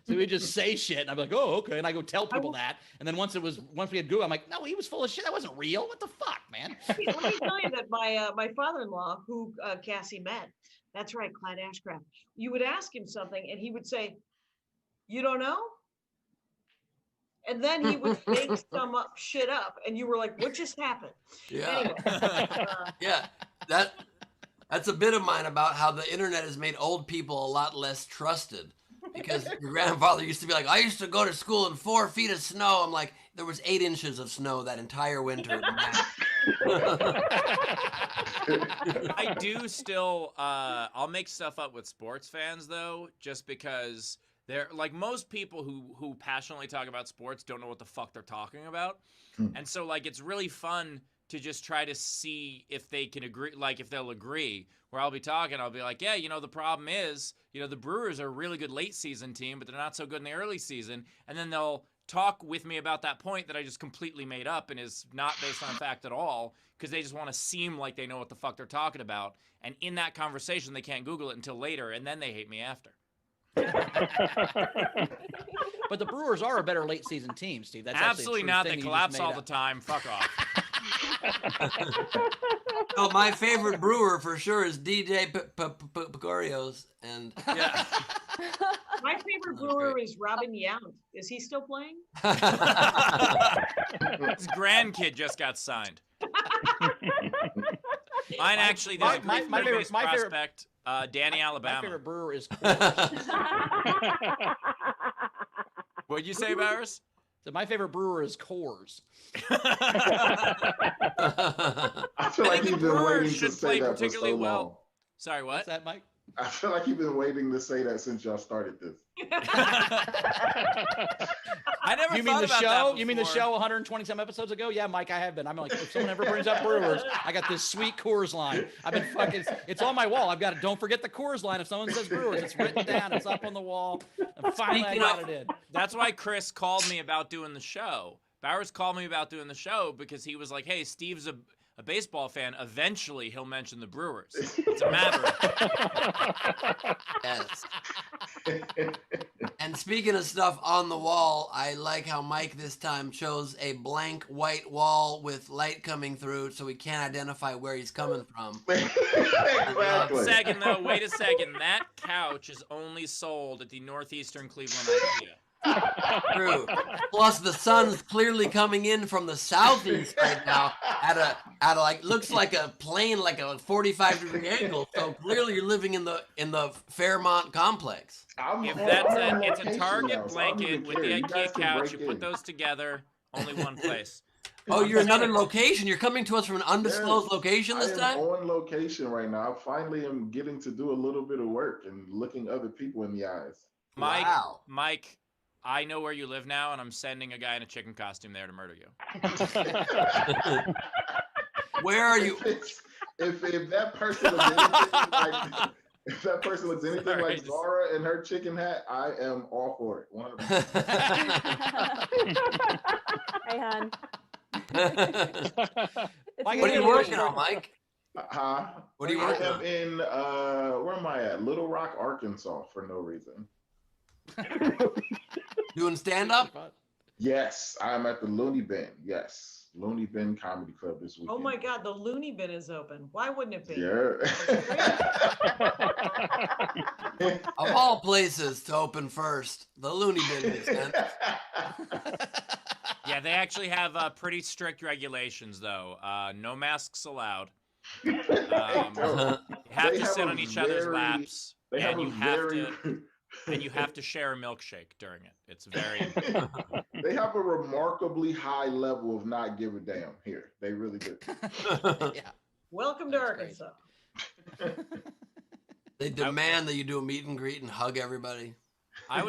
So we just say shit, and I'm like, oh, okay, and I go tell people that, and then once we had Google, I'm like, no, he was full of shit. That wasn't real. What the fuck, man? Let me tell you that my father-in-law, who Cassie met, that's right, Clyde Ashcraft. You would ask him something, and he would say, "You don't know." And then he would make some shit up, and you were like, "What just happened?" Yeah. Anyway, Yeah. That's a bit of mine about how the internet has made old people a lot less trusted. Because your grandfather used to be like, I used to go to school in 4 feet of snow. I'm like, there was 8 inches of snow that entire winter. I do still, I'll make stuff up with sports fans, though, just because they're, like, most people who passionately talk about sports don't know what the fuck they're talking about. And so, like, it's really fun to just try to see if they can agree, like, if they'll agree. Where I'll be talking, I'll be like, yeah, the problem is, the Brewers are a really good late season team, but they're not so good in the early season. And then they'll talk with me about that point that I just completely made up and is not based on fact at all, because they just want to seem like they know what the fuck they're talking about. And in that conversation, they can't Google it until later, and then they hate me after. But the Brewers are a better late season team, Steve. That's absolutely not. They collapse all the time. Fuck off. Oh, my favorite brewer for sure is DJ Picorios, and yeah. my favorite brewer is Robin Yount. Is he still playing? His grandkid just got signed. Mine actually, there's a great prospect, Danny Alabama. My favorite brewer is Coors. What'd you say, Barris? So my favorite brewer is Coors. I feel like you've been waiting to say that for so long. Sorry, what? What's that, Mike? I feel like you've been waiting to say that since y'all started this. I never You mean thought the about show? that You mean the before. show 120 some episodes ago? Yeah, Mike, I have been. I'm like, if someone ever brings up Brewers, I got this sweet Coors line. I've been fucking. It's on my wall. I've got it. Don't forget the Coors line. If someone says Brewers, it's written down. It's up on the wall. And finally, I got it in. That's why Chris called me about doing the show. Bowers called me about doing the show because he was like, "Hey, Steve's a baseball fan. Eventually, he'll mention the Brewers. It's a matter of." Yes. And speaking of stuff on the wall, I like how Mike this time chose a blank white wall with light coming through, so we can't identify where he's coming from. Exactly. Second, though, wait a second. That couch is only sold at the Northeastern Cleveland IKEA. True. Plus, the sun's clearly coming in from the southeast right now at a like looks like a plane, like a 45-degree angle. So clearly, you're living in the Fairmont complex. It's a Target blanket with the IKEA couch. You put those together, only one place. Oh, you're another location. You're coming to us from an undisclosed location this time? I am on location right now. I finally am getting to do a little bit of work and looking other people in the eyes. Mike, I know where you live now, and I'm sending a guy in a chicken costume there to murder you. Where are you? If that person was anything like, if that person was anything like Zara in her chicken hat, I am all for it. 100%. Hey, hon. What are you working on, Mike? What are you working on? I am in where am I at? Little Rock, Arkansas, for no reason. Doing stand-up? Yes, I'm at the Looney Bin. Yes, Looney Bin Comedy Club this weekend. Oh my God, the Looney Bin is open. Why wouldn't it be? Yeah. Of all places to open first, the Looney Bin makes sense. Yeah, they actually have pretty strict regulations, though. No masks allowed. You have to sit on each other's laps, and you have to share a milkshake during it. It's very important. They have a remarkably high level of not give a damn here. They really do. Yeah. Welcome to Arkansas. They demand that you do a meet and greet and hug everybody. I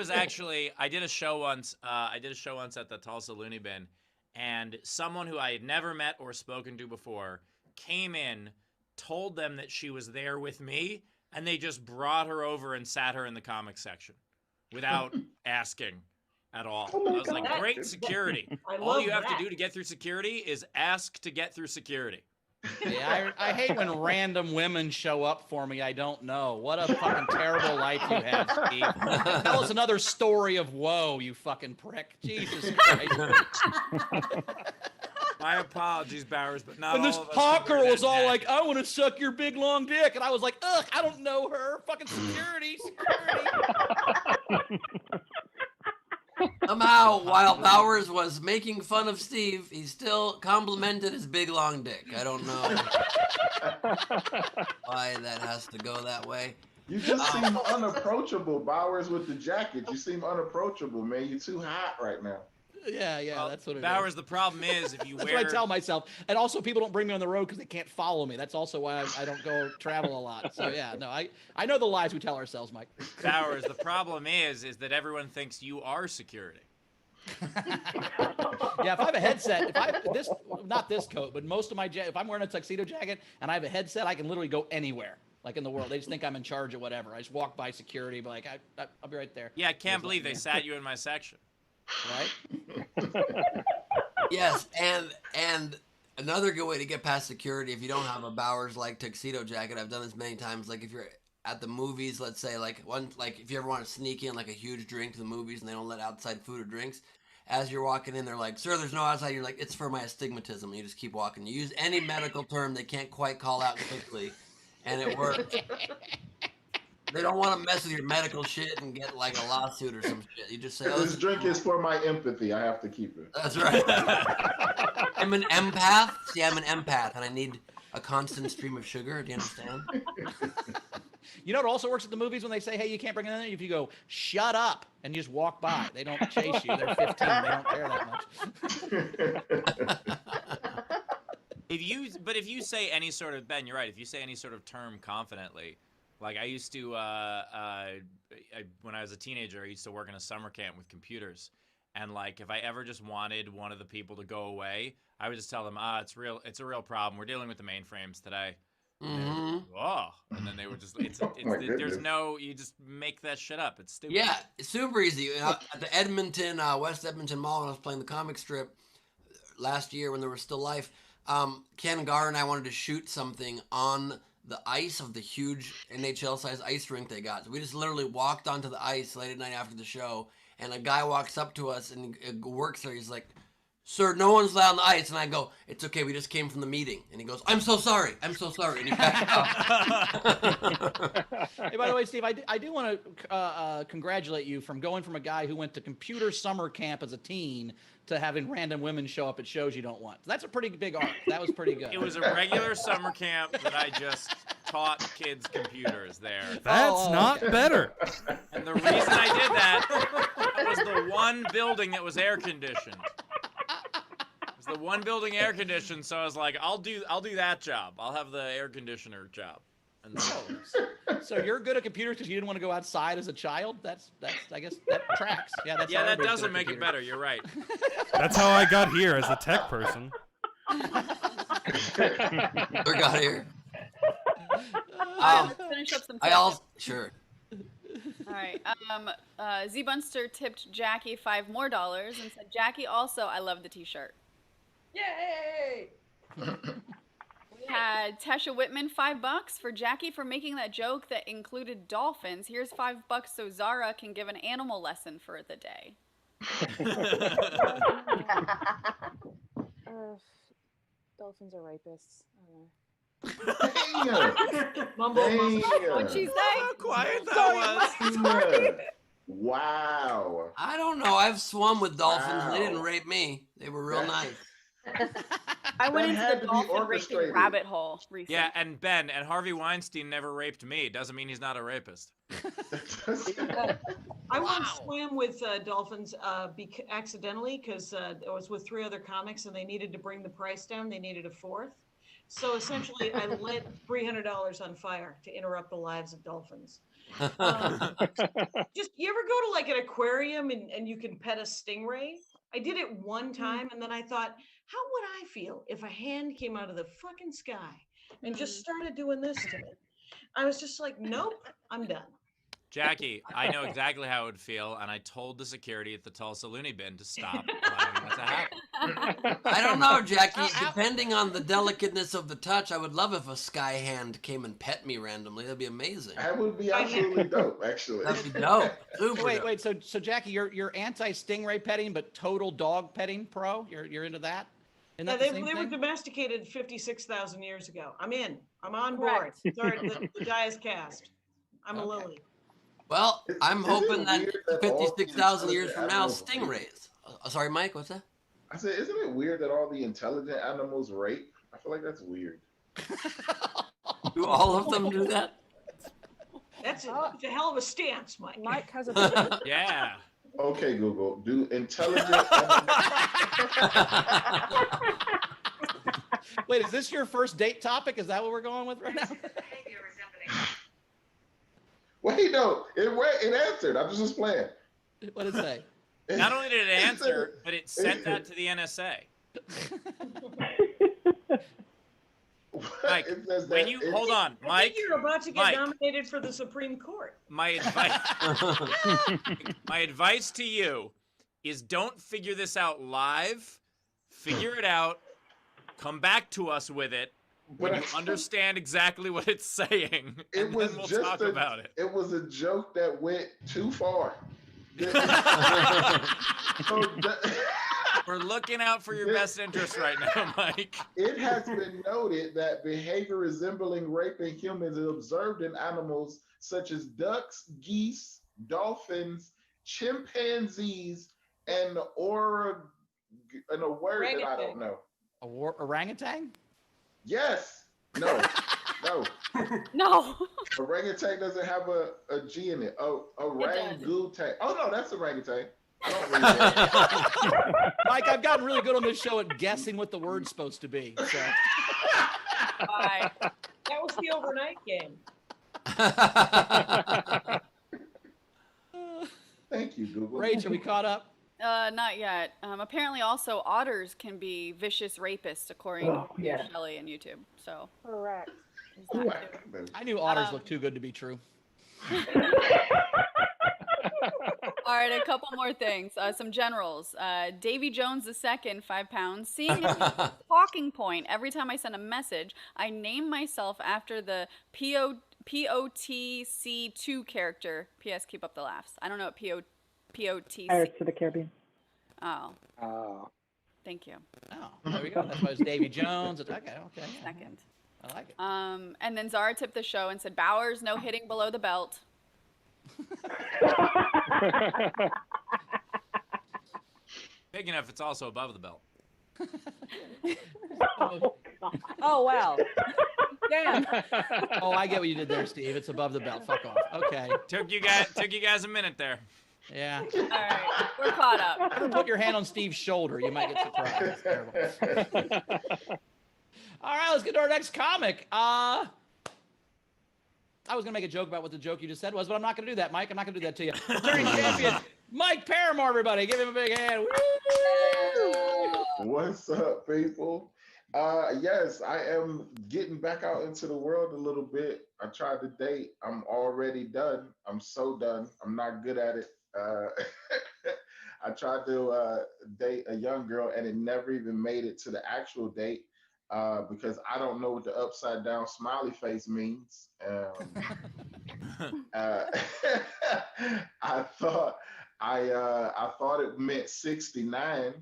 did a show once at the Tulsa Looney Bin, and someone who I had never met or spoken to before came in, told them that she was there with me, and they just brought her over and sat her in the comic section without asking at all. Oh my I was like, God. great security. I All love you have that. to do to get through security is ask to get through security. Yeah, I hate when random women show up for me I don't know. What a fucking terrible life you have, Steve. Tell us another story of woe, you fucking prick. Jesus Christ. My apologies, Bowers, but not And this all of us hot can wear girl was that all jacket. like, I want to suck your big long dick. And I was like, ugh, I don't know her. Fucking security. Somehow, while Bowers was making fun of Steve, he still complimented his big long dick. I don't know why that has to go that way. You just seem unapproachable, Bowers, with the jacket. You seem unapproachable, man. You're too hot right now. Yeah, Well, that's what it is. Bowers, the problem is if you That's wear what I tell myself. And also, people don't bring me on the road because they can't follow me. That's also why I don't go travel a lot. So, yeah, no, I know the lies we tell ourselves, Mike. Bowers, the problem is that everyone thinks you are security. Yeah, if I have a headset, if I have this, not this coat, but most of my if I'm wearing a tuxedo jacket and I have a headset, I can literally go anywhere, like in the world. They just think I'm in charge of whatever. I just walk by security, be like, I'll be right there. Yeah, I can't believe they sat you in my section. Right? Yes, and another good way to get past security if you don't have a Bowers-like tuxedo jacket, I've done this many times, like if you're at the movies, let's say, like if you ever want to sneak in like a huge drink to the movies and they don't let outside food or drinks, as you're walking in, they're like, sir, there's no outside. You're like, it's for my astigmatism. And you just keep walking. You use any medical term they can't quite call out quickly, and it works. They don't want to mess with your medical shit and get like a lawsuit or some shit. You just say, oh, This drink is for my empathy. I have to keep it. That's right. I'm an empath. See, I'm an empath, and I need a constant stream of sugar. Do you understand? You know what also works at the movies when they say, hey, you can't bring it in? If you go, shut up, and you just walk by. They don't chase you. They're 15. They don't care that much. If you say any sort of, Ben, you're right. If you say any sort of term confidently, like I used to, when I was a teenager, I used to work in a summer camp with computers. And like, if I ever just wanted one of the people to go away, I would just tell them, it's a real problem. We're dealing with the mainframes today. Mm-hmm. Oh, and then they would just, there's no, you just make that shit up. It's stupid. Yeah, it's super easy. At the Edmonton, West Edmonton Mall, when I was playing the comic strip last year when there was still life, Ken Garr and I wanted to shoot something on the ice of the huge NHL-sized ice rink they got. So we just literally walked onto the ice late at night after the show, and a guy walks up to us and works there. He's like, sir, no one's allowed on the ice. And I go, it's okay, we just came from the meeting. And he goes, I'm so sorry. And he backed up. Hey, by the way, Steve, I do want to congratulate you from going from a guy who went to computer summer camp as a teen to having random women show up at shows you don't want. That's a pretty big arc. That was pretty good. It was a regular summer camp that I just taught kids computers there. That's not better. And the reason I did that was the one building that was air conditioned. It was the one building air conditioned, so I was like, I'll do that job. I'll have the air conditioner job. And so you're good at computers because you didn't want to go outside as a child? That's I guess that tracks. Yeah, that's that doesn't make it better. You're right. That's how I got here as a tech person. Or got here. Let's finish up some tips. Sure. All right. Z Bunster tipped Jackie $5 more and said, Jackie, also, I love the t-shirt. Yay! We had Tesha Whitman $5 for Jackie for making that joke that included dolphins. Here's $5 so Zara can give an animal lesson for the day. Dolphins are rapists. I don't know. What'd she say? How quiet that was. Wow. I don't know. I've swum with dolphins. Wow. They didn't rape me. They were real nice. I went That into had the to be dolphin raping orchestrated. rabbit hole recently. Yeah, and Ben, and Harvey Weinstein never raped me. Doesn't mean he's not a rapist. I once swam with dolphins accidentally because I was with 3 other comics and they needed to bring the price down. They needed a 4th. So essentially, I lit $300 on fire to interrupt the lives of dolphins. Just you ever go to like an aquarium and you can pet a stingray? I did it one time, and then I thought, how would I feel if a hand came out of the fucking sky and just started doing this to me? I was just like, nope, I'm done. Jackie, I know exactly how it would feel, and I told the security at the Tulsa Looney Bin to stop allowing that to happen. I don't know, Jackie. Depending on the delicateness of the touch, I would love if a sky hand came and pet me randomly. That'd be amazing. That would be absolutely dope, actually. That'd be dope. Super Wait, dope. wait. So Jackie, you're anti-stingray petting, but total dog petting pro. You're into that? Isn't that the same They were thing? domesticated 56,000 years ago. I'm in. I'm on board. Sorry, the die is cast. I'm a lily. Well, I'm hoping that weird that all 56,000 years these from now, animals stingrays. Sorry, Mike, what's that? I said, isn't it weird that all the intelligent animals rape? I feel like that's weird. Do all of them do that? That's a hell of a stance, Mike. Mike has a Yeah. Okay, Google, do intelligent animals... Wait, is this your first date topic? Is that what we're going with right now? Wait, no, it answered. I just was playing. What did it say? Not only did it answer, but it sent that to the NSA. Mike, It says when that you it- hold on, I Mike. think you're about to get Mike. nominated for the Supreme Court. My advice to you is don't figure this out live. Figure it out. Come back to us with it when you understand exactly what it's saying, It and was then we'll just talk about it. It was a joke that went too far. So We're looking out for your best interest right now, Mike. it has been noted that behavior resembling raping humans is observed in animals such as ducks, geese, dolphins, chimpanzees, and a word that I don't know. Orangutan? Yes. No. No. No. Orangutan doesn't have a G in it. Oh, orangutan. Oh no, that's orangutan. I don't read that. Mike, I've gotten really good on this show at guessing what the word's supposed to be. So. Bye. That was the overnight game. Thank you, Google. Rach, are we caught up? Not yet. Apparently, also otters can be vicious rapists, according to Shelley and YouTube. So. correct. there's that too. I knew otters looked too good to be true. All right, a couple more things. Some generals. Davy Jones II, 5 pounds. Seeing as a talking point every time I send a message, I name myself after the POTC2 character. P.S. Keep up the laughs. I don't know what POTC. Pirates of the Caribbean. Oh, Oh. thank you. Oh, there we go. That's why it's Davy Jones. Okay, yeah. Second. I like it. And then Zara tipped the show and said, Bowers, no hitting below the belt. Big enough, it's also above the belt. Oh, wow. Damn. Oh, I get what you did there, Steve. It's above the belt. Fuck off. Okay. Took you guys a minute there. Yeah. All right, we're caught up. Put your hand on Steve's shoulder. You might get surprised. It's terrible. All right, let's get to our next comic. I was going to make a joke about what the joke you just said was, but I'm not going to do that, Mike. I'm not going to do that to you. Returning champion, Mike Paramore, everybody. Give him a big hand. Woo! What's up, people? Yes, I am getting back out into the world a little bit. I tried to date. I'm already done. I'm so done. I'm not good at it. I tried to date a young girl, and it never even made it to the actual date because I don't know what the upside down smiley face means. I thought it meant 69.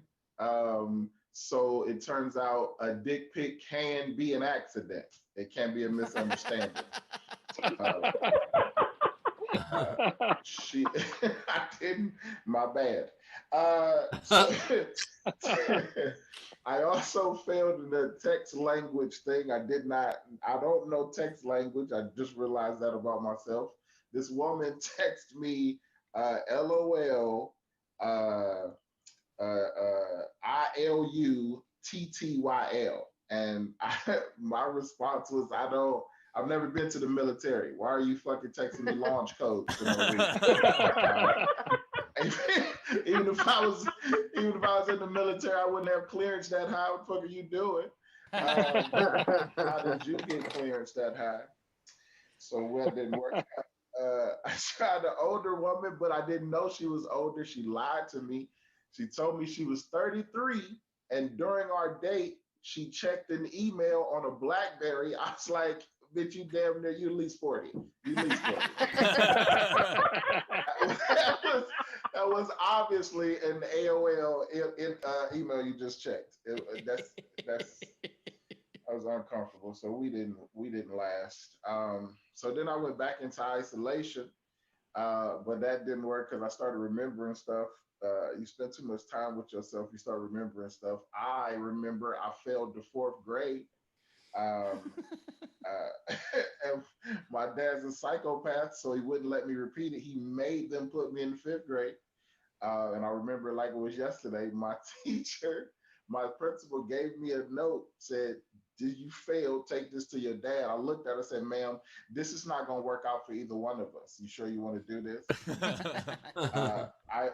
So it turns out a dick pic can be an accident. It can be a misunderstanding. I didn't, my bad. I also failed in the text language thing. I don't know text language. I just realized that about myself. This woman texted me, LOL, ILUTTYL. And my response was, I've never been to the military. Why are you fucking texting me launch codes for no reason? even if I was in the military, I wouldn't have clearance that high. What the fuck are you doing? How did you get clearance that high? So that didn't work out. I tried an older woman, but I didn't know she was older. She lied to me. She told me she was 33, and during our date, she checked an email on a BlackBerry. I was like, bitch, you damn near, you at least 40. You at least 40. that was obviously an AOL email you just checked. That was uncomfortable. So we didn't last. So then I went back into isolation, but that didn't work because I started remembering stuff. You spend too much time with yourself, you start remembering stuff. I remember I failed the 4th grade. And my dad's a psychopath, so he wouldn't let me repeat it. He made them put me in the 5th grade. And I remember like it was yesterday, my principal gave me a note, said, did you fail? Take this to your dad. I looked at her and said, ma'am, this is not going to work out for either one of us. You sure you want to do this? I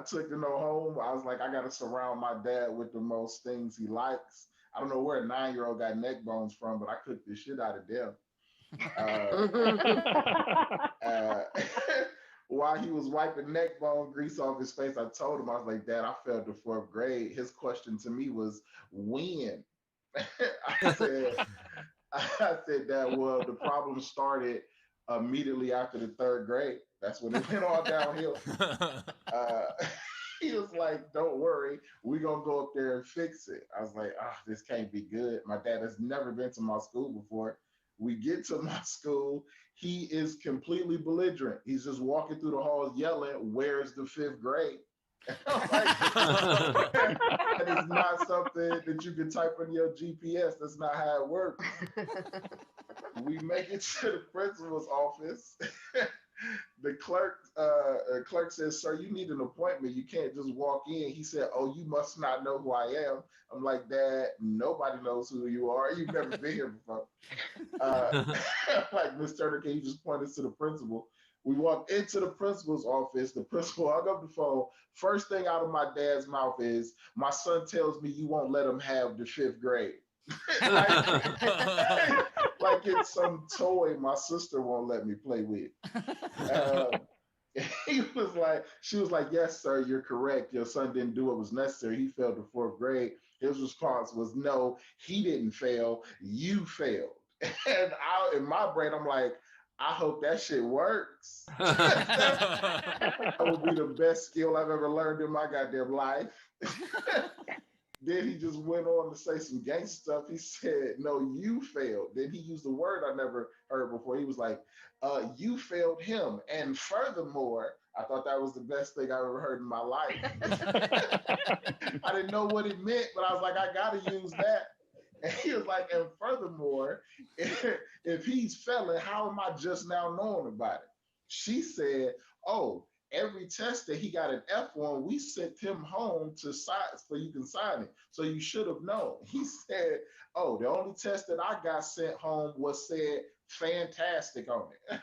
took the note home. I was like, I got to surround my dad with the most things he likes. I don't know where a 9-year-old got neck bones from, but I cooked the shit out of them. While he was wiping neck bone grease off his face, I told him, I was like, Dad, I failed the 4th grade. His question to me was, when? I said, Dad, well, the problem started immediately after the 3rd grade. That's when it went all downhill. He was like, don't worry, we're going to go up there and fix it. I was like, this can't be good. My dad has never been to my school before. We get to my school, he is completely belligerent. He's just walking through the halls yelling, where's the 5th grade? Like, that is not something that you can type in your GPS. That's not how it works. We make it to the principal's office. The clerk says, sir, you need an appointment. You can't just walk in. He said, oh, you must not know who I am. I'm like, Dad, nobody knows who you are. You've never been here before. Like, Miss Turner, can you just point us to the principal? We walked into the principal's office. The principal hung up the phone. First thing out of my dad's mouth is, my son tells me you won't let him have the 5th grade. like it's some toy my sister won't let me play with. She was like, yes, sir, you're correct. Your son didn't do what was necessary. He failed the 4th grade. His response was, no, he didn't fail. You failed. And in my brain, I'm like, I hope that shit works. That would be the best skill I've ever learned in my goddamn life. Then he just went on to say some gangster stuff. He said, no, you failed. Then he used a word I never heard before. He was like, you failed him. And furthermore, I thought that was the best thing I ever heard in my life. I didn't know what it meant, but I was like, I got to use that. And he was like, and furthermore, if he's failing, how am I just now knowing about it? She said, oh, every test that he got an F on, we sent him home to sign so you can sign it. So you should have known. He said, oh, the only test that I got sent home was said fantastic on it.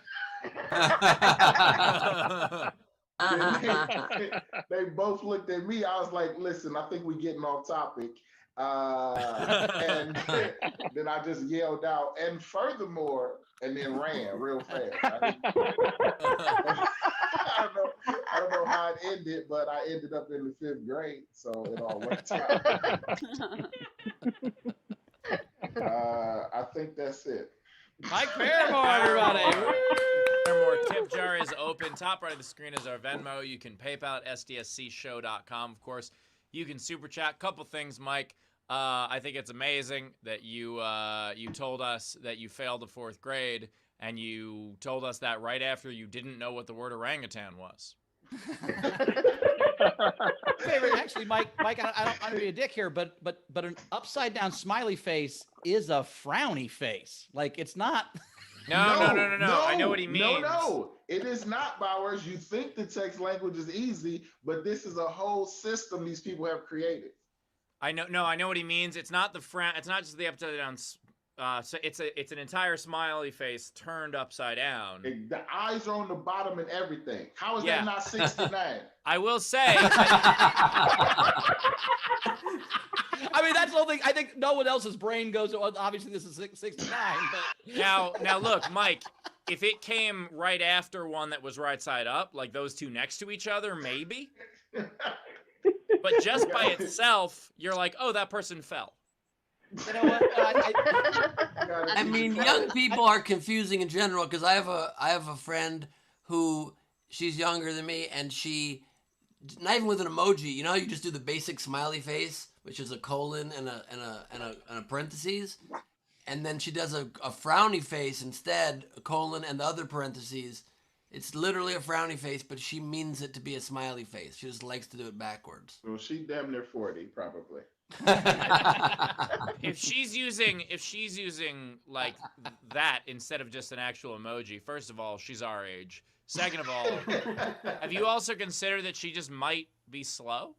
They both looked at me. I was like, listen, I think we're getting off topic. And then I just yelled out, and furthermore, and then ran real fast. I don't know how it ended, but I ended up in the 5th grade, so it all worked out. I think that's it. Mike Paramore, everybody. Paramore tip jar is open. Top right of the screen is our Venmo. You can PayPal at sdscshow.com. Of course, you can super chat. Couple things, Mike. I think it's amazing that you told us that you failed the 4th grade, and you told us that right after you didn't know what the word orangutan was. Actually, Mike, I don't want to be a dick here, but an upside down smiley face is a frowny face. Like, it's not. No. I know what he means. No. It is not, Bowers. You think the text language is easy, but this is a whole system these people have created. I know what he means. It's not the frown. It's not just the upside down So it's an entire smiley face turned upside down. The eyes are on the bottom and everything. How is Yeah. that not 69? I will say. I mean, that's the whole thing. I think no one else's brain goes, well, obviously this is 69. But Now look, Mike, if it came right after one that was right side up, like those two next to each other, maybe. But just by itself, you're like, oh, that person fell. You know what? I mean, young people are confusing in general because I have a friend who she's younger than me, and she, not even with an emoji. You know, you just do the basic smiley face, which is a colon and a parentheses, and then she does a frowny face instead, a colon and the other parentheses. It's literally a frowny face, but she means it to be a smiley face. She just likes to do it backwards. Well, she damn near 40, probably. If she's using like that instead of just an actual emoji, first of all, she's our age. Second of all, have you also considered that she just might be slow?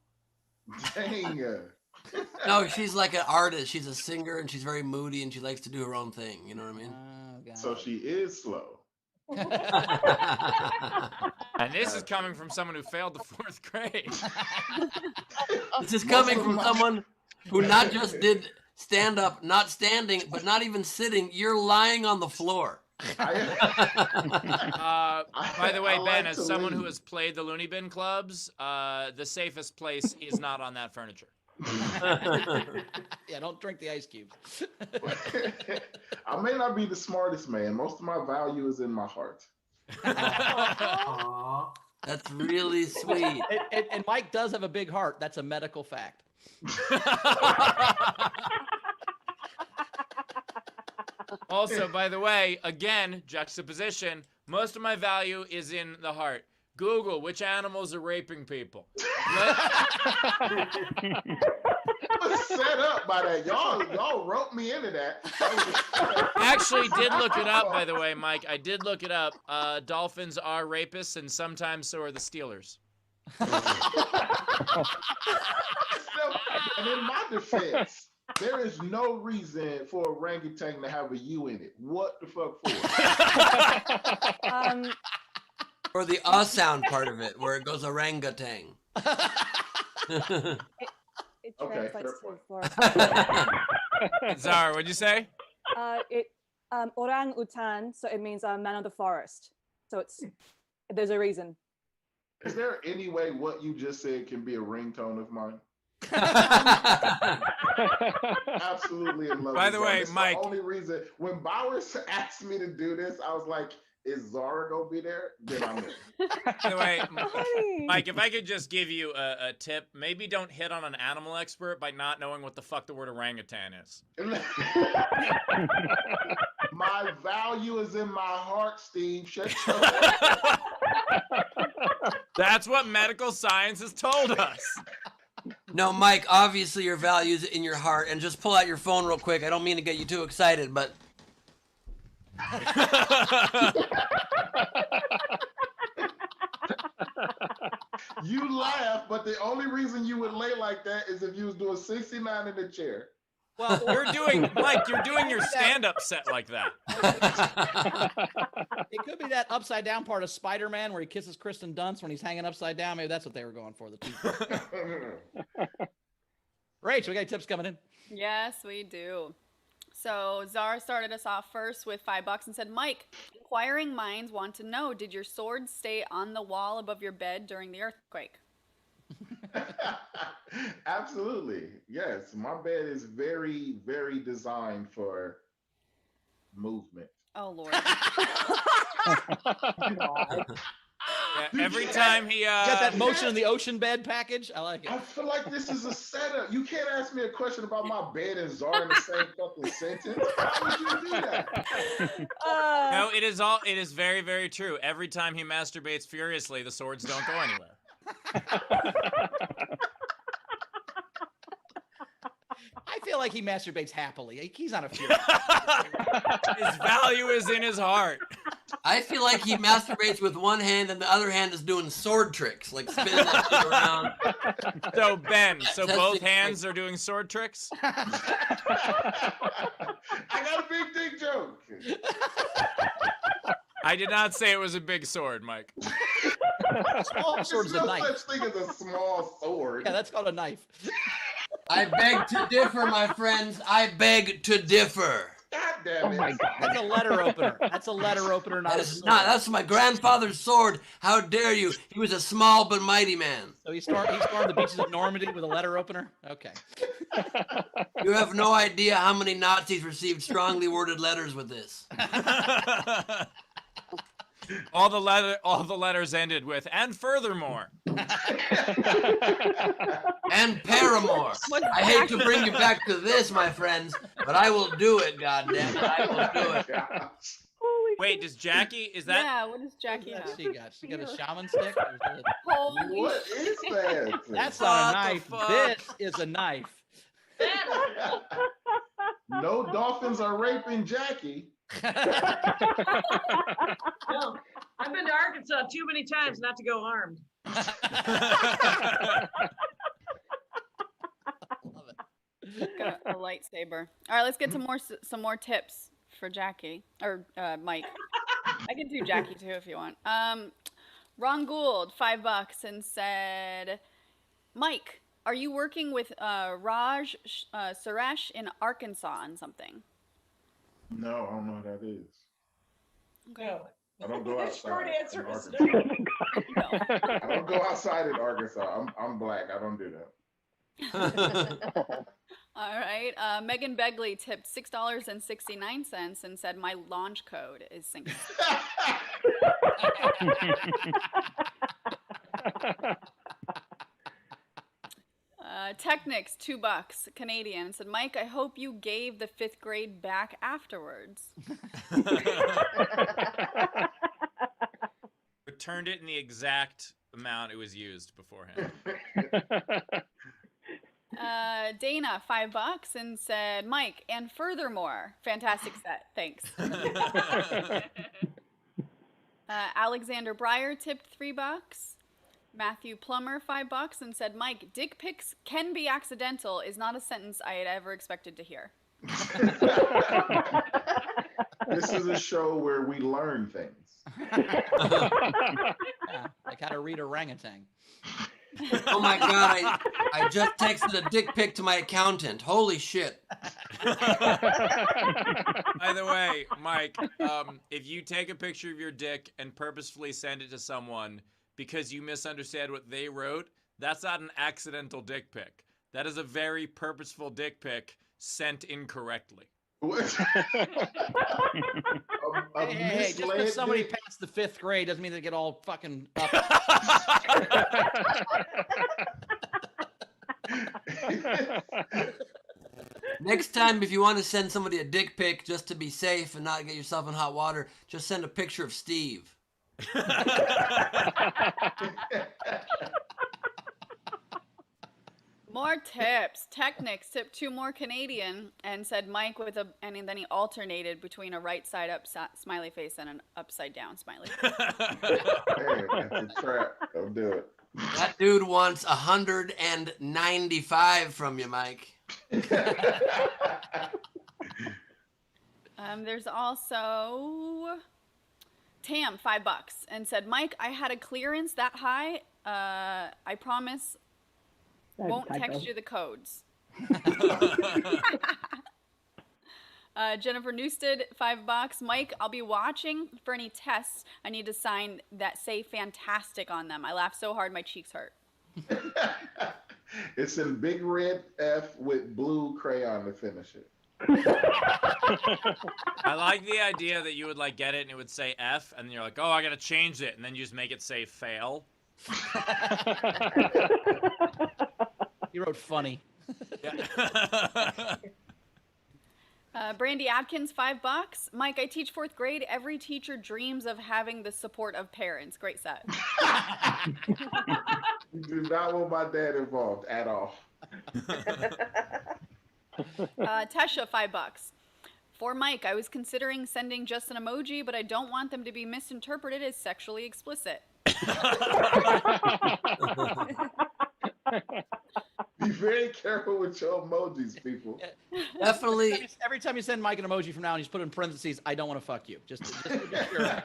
Dang. No, she's like an artist. She's a singer, and she's very moody, and she likes to do her own thing. You know what I mean? So she is slow. And this is coming from someone who failed the 4th grade. This is coming from someone who not just did stand up, not standing, but not even sitting. You're lying on the floor. By the way, I Ben, like as to someone who leave. has played the Looney Bin clubs, the safest place is not on that furniture. Yeah, don't drink the ice cubes. I may not be the smartest man. Most of my value is in my heart. That's really sweet. And Mike does have a big heart. That's a medical fact. Also, by the way, again, juxtaposition, most of my value is in the heart. Google which animals are raping people. I was set up by that. Y'all roped me into that. Actually, did look it up, by the way, Mike. I did look it up. Dolphins are rapists, and sometimes so are the Steelers. And in my defense, there is no reason for orangutan to have a U in it. What the fuck for? Or the sound part of it, where it goes orangutan. It Okay, translates fair to forest. Zara, what'd you say? Orang utan, so it means man of the forest. So there's a reason. Is there any way what you just said can be a ringtone of mine? Absolutely in love. By with the Zara. way, It's Mike. The only reason when Bowers asked me to do this, I was like, "Is Zara gonna be there?" Then I'm in. By the way, Honey. Mike, if I could just give you a tip, maybe don't hit on an animal expert by not knowing what the fuck the word orangutan is. My value is in my heart, Steve. Shut your mouth. That's what medical science has told us. No, Mike, obviously your value's in your heart. And just pull out your phone real quick. I don't mean to get you too excited, but... You laugh, but the only reason you would lay like that is if you was doing 69 in the chair. Well, you're doing your stand-up set like that. It could be that upside down part of Spider-Man where he kisses Kristen Dunst when he's hanging upside down. Maybe that's what they were going for. The two. Rach, we got tips coming in. Yes, we do. So Zara started us off first with $5 and said, Mike, inquiring minds want to know, did your sword stay on the wall above your bed during the earthquake? Absolutely. Yes. My bed is very, very designed for movement. Oh, Lord. Yeah, every time he You got that motion in the ocean bed package? I like it. I feel like this is a setup. You can't ask me a question about my bed and Zara in the same fucking sentence. How would you do that? No, it is very, very true. Every time he masturbates furiously, the swords don't go anywhere. I feel like he masturbates happily. He's not a fear. His value is in his heart. I feel like he masturbates with one hand and the other hand is doing sword tricks, like spinning that shit around. So Ben, Testing both hands are doing sword tricks? I got a big dick joke. I did not say it was a big sword, Mike. Small There's sword's a no knife. such thing as a small sword. Yeah, that's called a knife. I beg to differ, my friends. I beg to differ. God damn it. Oh my God. That's a letter opener. That's a letter opener, not That a is sword. not. That's my grandfather's sword. How dare you? He was a small but mighty man. So he stormed the beaches of Normandy with a letter opener? Okay. You have no idea how many Nazis received strongly worded letters with this. All the letters ended with "and furthermore." And Paramore. I hate to bring you back to this, my friends, but I will do it, goddamn it. I will do it. Wait, does Jackie, is that? Yeah, what does Jackie What have? she got? She got a shaman stick? Or is that Holy What shit. is that? That's What not a the knife. fuck? This is a knife. No dolphins are raping Jackie. No, I've been to Arkansas too many times not to go armed. Got a lightsaber. All right, let's get to some more tips for Jackie or Mike. I can do Jackie too if you want. Ron Gould, $5, and said, Mike, are you working with Raj Suresh in Arkansas on something? No, I don't know what that is. Okay. I don't go The outside. short in answer is Arkansas. no. I don't go outside in Arkansas. I'm black. I don't do that. All right. Megan Begley tipped $6.69 and said, my launch code is single. Technics, $2, Canadian, and said, Mike, I hope you gave the 5th grade back afterwards. Returned it in the exact amount it was used beforehand. Dana, $5, and said, Mike, and furthermore, fantastic set, thanks. Alexander Breyer tipped $3. Matthew Plummer, $5, and said, Mike, dick pics can be accidental is not a sentence I had ever expected to hear. This is a show where we learn things. Yeah, like how to read orangutan. Oh my God, I just texted a dick pic to my accountant. Holy shit. By the way, Mike, if you take a picture of your dick and purposefully send it to someone because you misunderstand what they wrote, that's not an accidental dick pic. That is a very purposeful dick pic sent incorrectly. Hey, just because somebody passed the 5th grade doesn't mean they get all fucking up. Next time, if you want to send somebody a dick pic just to be safe and not get yourself in hot water, just send a picture of Steve. More tips. Technics tipped 2 more Canadian and said Mike with a, and then he alternated between a right side up smiley face and an upside down smiley face. Hey, that's a trap. Don't do it. That dude wants 195 from you, Mike. There's also Tam, $5, and said, Mike, I had a clearance that high. I promise won't text you the codes. Jennifer Newsted, $5. Mike, I'll be watching for any tests I need to sign that say fantastic on them. I laughed so hard my cheeks hurt. It's in big red F with blue crayon to finish it. I like the idea that you would like get it and it would say F and you're like, oh, I gotta change it, and then you just make it say fail. You wrote funny. Yeah. Brandy Atkins, $5. Mike, I teach 4th grade. Every teacher dreams of having the support of parents. Great set. You do not want my dad involved at all. Tesha, $5. For Mike, I was considering sending just an emoji, but I don't want them to be misinterpreted as sexually explicit. Be very careful with your emojis, people. Definitely. Every time you send Mike an emoji from now on, you just put in parentheses, I don't want to fuck you. Just to be sure.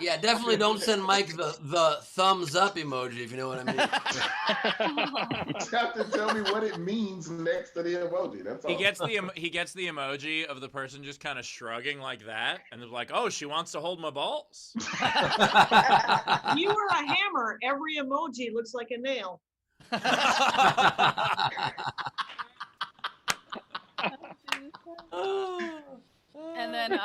Yeah, definitely don't send Mike the thumbs up emoji, if you know what I mean. You have to tell me what it means next to the emoji. That's all. He gets the emoji of the person just kind of shrugging like that, and they're like, "Oh, she wants to hold my balls." You are a hammer. Every emoji looks like a nail. And then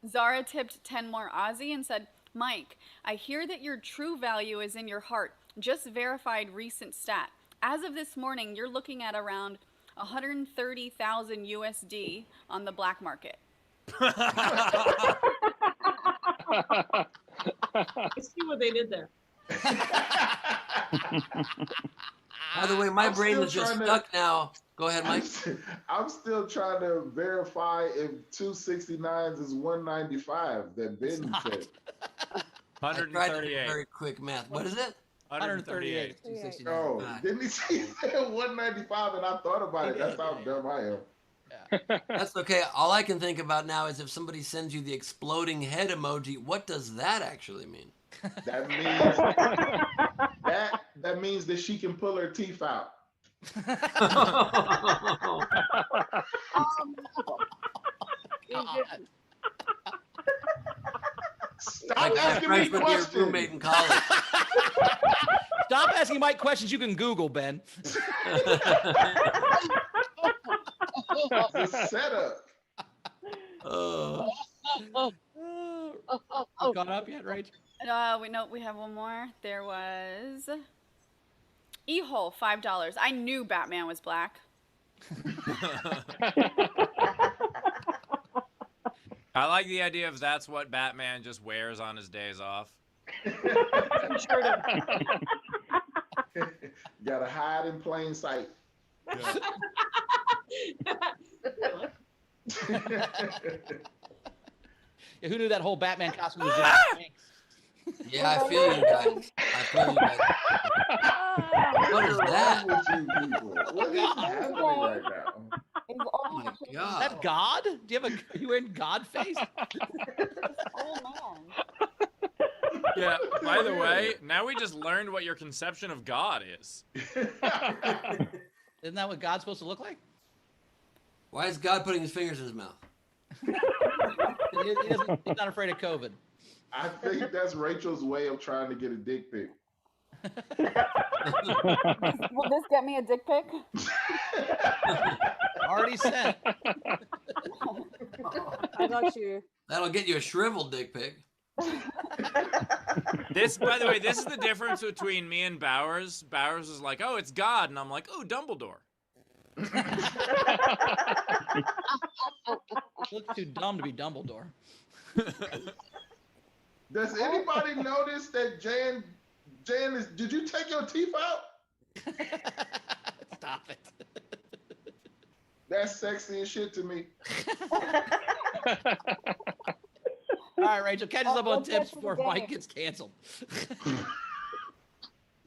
Zara tipped 10 more Aussie and said, Mike, I hear that your true value is in your heart. Just verified recent stat. As of this morning, you're looking at around 130,000 USD on the black market. I see what they did there. By the way, my I'm brain still is just trying to- stuck now. Go ahead, Mike. I'm still trying to verify if 269s is 195 that Ben said. I tried to do 138. very quick math. What is it? 138. 269. Oh, didn't he say 195 and I thought about it? That's how dumb I am. That's okay. All I can think about now is if somebody sends you the exploding head emoji, what does that actually mean? That means that she can pull her teeth out. Stop Like my asking me freshman year roommate questions. in college. Stop asking Mike questions you can Google, Ben. The setup. You caught up yet, Rach? We have one more. There was E-hole, $5. I knew Batman was black. I like the idea of that's what Batman just wears on his days off. Gotta hide in plain sight. Yeah, who knew that whole Batman costume was just Yeah, I feel you guys. What is that? What's wrong with you people? What is happening right now? Oh my Is god. that God? Do you have are you in God face? Oh, man. Yeah, by the way, now we just learned what your conception of God is. Isn't that what God's supposed to look like? Why is God putting his fingers in his mouth? He's not afraid of COVID. I think that's Rachel's way of trying to get a dick pic. Will this get me a dick pic? Already sent. I got you. That'll get you a shriveled dick pic. This, by the way, this is the difference between me and Bowers. Bowers is like, oh, it's God. And I'm like, oh, Dumbledore. Looks too dumb to be Dumbledore. Does anybody notice that Jan is, did you take your teeth out? Stop it. That's sexy as shit to me. All right, Rachel, catch us up on Let's get tips to the before game. Mike gets canceled.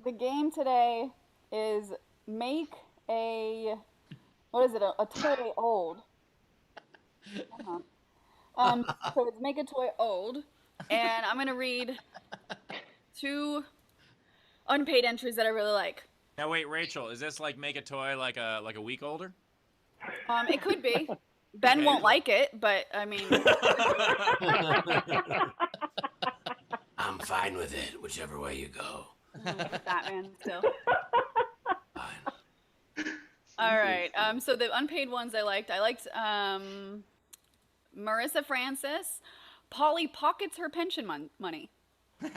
The game today is make a, what is it, a toy old. So it's make a toy old, and I'm going to read 2 unpaid entries that I really like. Now wait, Rachel, is this like make a toy like a week older? It could be. Ben Okay. won't like it, but I mean, I'm fine with it, whichever way you go. Batman still. Fine. All right. So the unpaid ones I liked. Marissa Francis. Polly pockets her pension money. These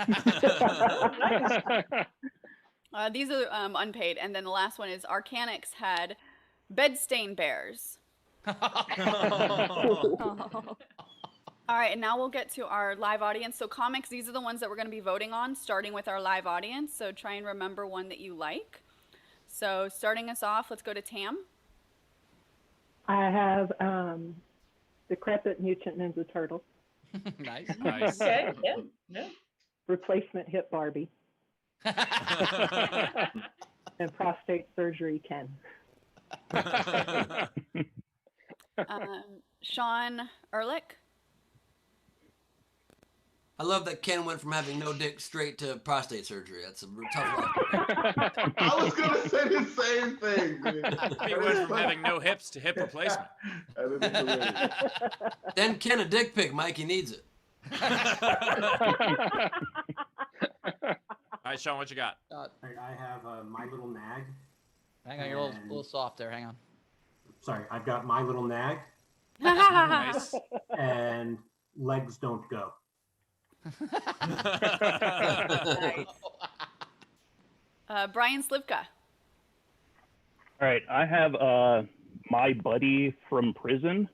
are unpaid. And then the last one is Arcanix had bed stain bears. All right, and now we'll get to our live audience. So comics, these are the ones that we're going to be voting on, starting with our live audience. So try and remember one that you like. So starting us off, let's go to Tam. I have Decrepit Mutant Ninja Turtle. Nice. Nice. Okay. Yeah. Yeah. Replacement hip Barbie. And prostate surgery Ken. Sean Ehrlich. I love that Ken went from having no dick straight to prostate surgery. That's a tough life. I was gonna say the same thing. Dude. He went from having no hips to hip replacement. That is hilarious. Then Ken a dick pic, Mike. He needs it. All right, Sean, what you got? I have My Little Nag. Hang on, you're a little soft there. Hang on. Sorry, I've got My Little Nag. Nice. And Legs Don't Go. Nice. Brian Slivka. All right, I have My Buddy from Prison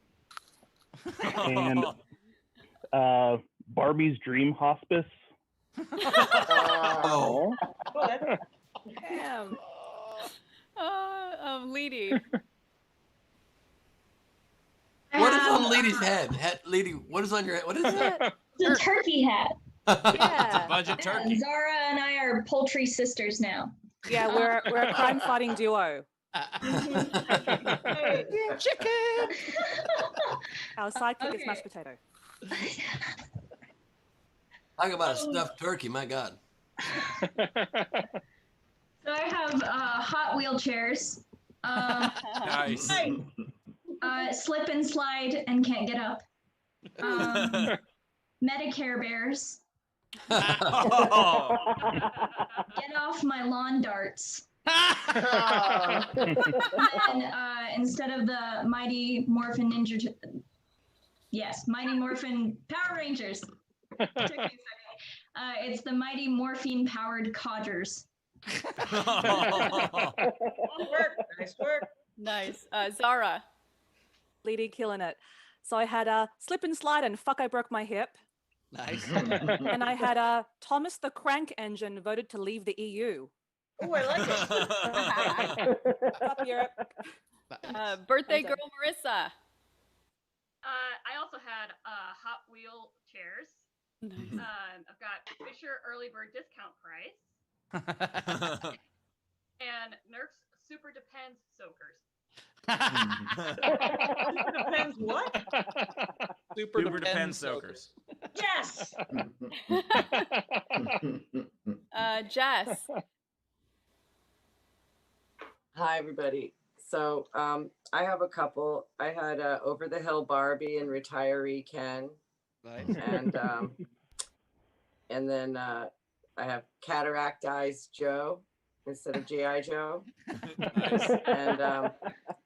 and Barbie's Dream Hospice. Oh. Damn. Leedy. What is on Leedy's head? Leedy, what is on your head? What is that? It's a turkey hat. It's a budget Yeah, turkey. Zara and I are poultry sisters now. Yeah, we're a crime fighting duo. Chicken. Our sidekick is Okay. mashed potato. Talk about a stuffed turkey, my God. So I have hot wheelchairs. Nice. Slip and slide and can't get up. Medicare bears. Oh. Get off my lawn darts. And instead of the Mighty Morphin Ninja, Mighty Morphin Power Rangers. Took me a second. It's the Mighty Morphine Powered Codgers. Nice work. Nice. Zara. Leedy killing it. So I had a slip and slide and fuck I broke my hip. Nice. And I had a Thomas the Crank Engine voted to leave the EU. Oh, I like it. Up Europe. Birthday girl Marissa. I also had Hot Wheel chairs. Nice. I've got Fisher Early Bird Discount Price and Nerf's Super Depends Soakers. Depends what? Super Depends Soakers. Yes. Jess. Hi, everybody. So I have a couple. I had Over the Hill Barbie and Retiree Ken. Nice. And then I have Cataract Eyes Joe instead of G.I. Joe. Nice. And I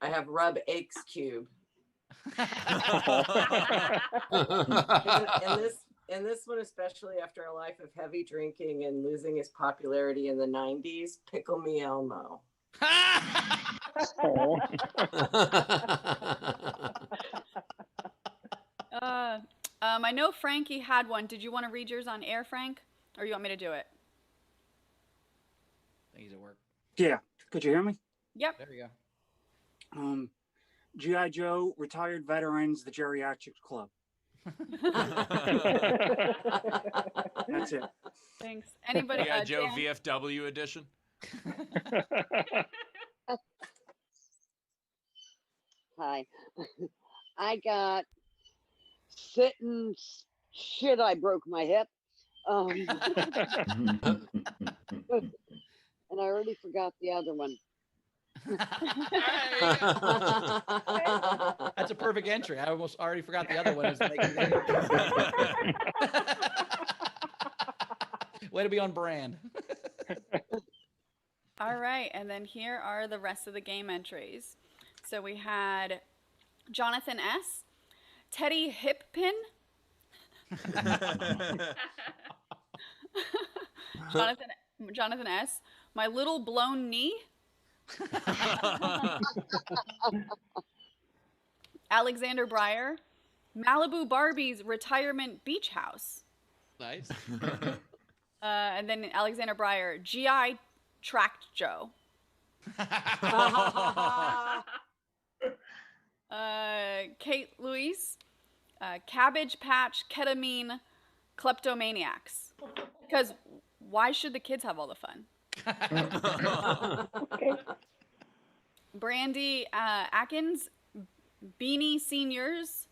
have Rub Aches Cube. And this one, especially after a life of heavy drinking and losing his popularity in the 90s, Pickle Me Elmo. I know Frankie had one. Did you want to read yours on air, Frank? Or you want me to do it? I think he's at work. Yeah. Could you hear me? Yep. There you go. G.I. Joe, Retired Veterans, the Geriatrics Club. That's it. Thanks. Anybody? Yeah, Joe Dan? VFW edition. Hi. I got sitting shit. I broke my hip. And I already forgot the other one. That's a perfect entry. I almost already forgot the other one. Is way to be on brand. All right, and then here are the rest of the game entries. So we had Jonathan S., Teddy Hippin, Jonathan S., My Little Blown Knee, Alexander Breyer, Malibu Barbie's Retirement Beach House. Nice. And then Alexander Breyer, GI Tracked Joe. Kate Louise, Cabbage Patch Ketamine Kleptomaniacs. Because why should the kids have all the fun? Brandy Atkins, Beanie Seniors.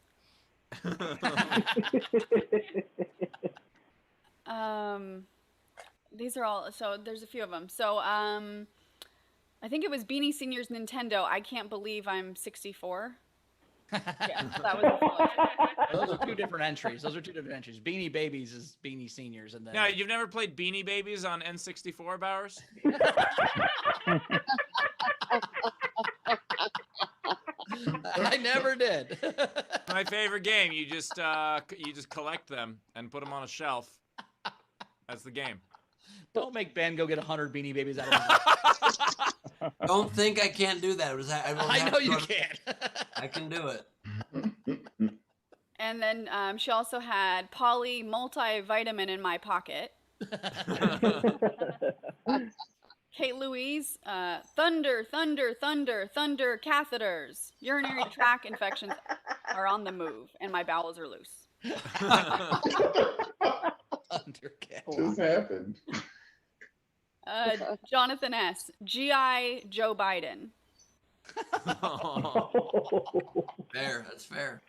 These are all, so there's a few of them. So I think it was Beanie Seniors Nintendo. I can't believe I'm 64. Yeah, that was a selection. Those are two different entries. Beanie Babies is Beanie Seniors, and then No, you've never played Beanie Babies on N64, Bowers? I never did. My favorite game. You just collect them and put them on a shelf. That's the game. Don't make Ben go get 100 Beanie Babies out of Don't think I can't do that. I know you can. I can do it. And then she also had Poly multivitamin in my pocket. Kate Louise, thunder catheters. Urinary tract infections are on the move, and my bowels are loose. Just happened. Jonathan S. GI Joe Biden. Fair, that's fair.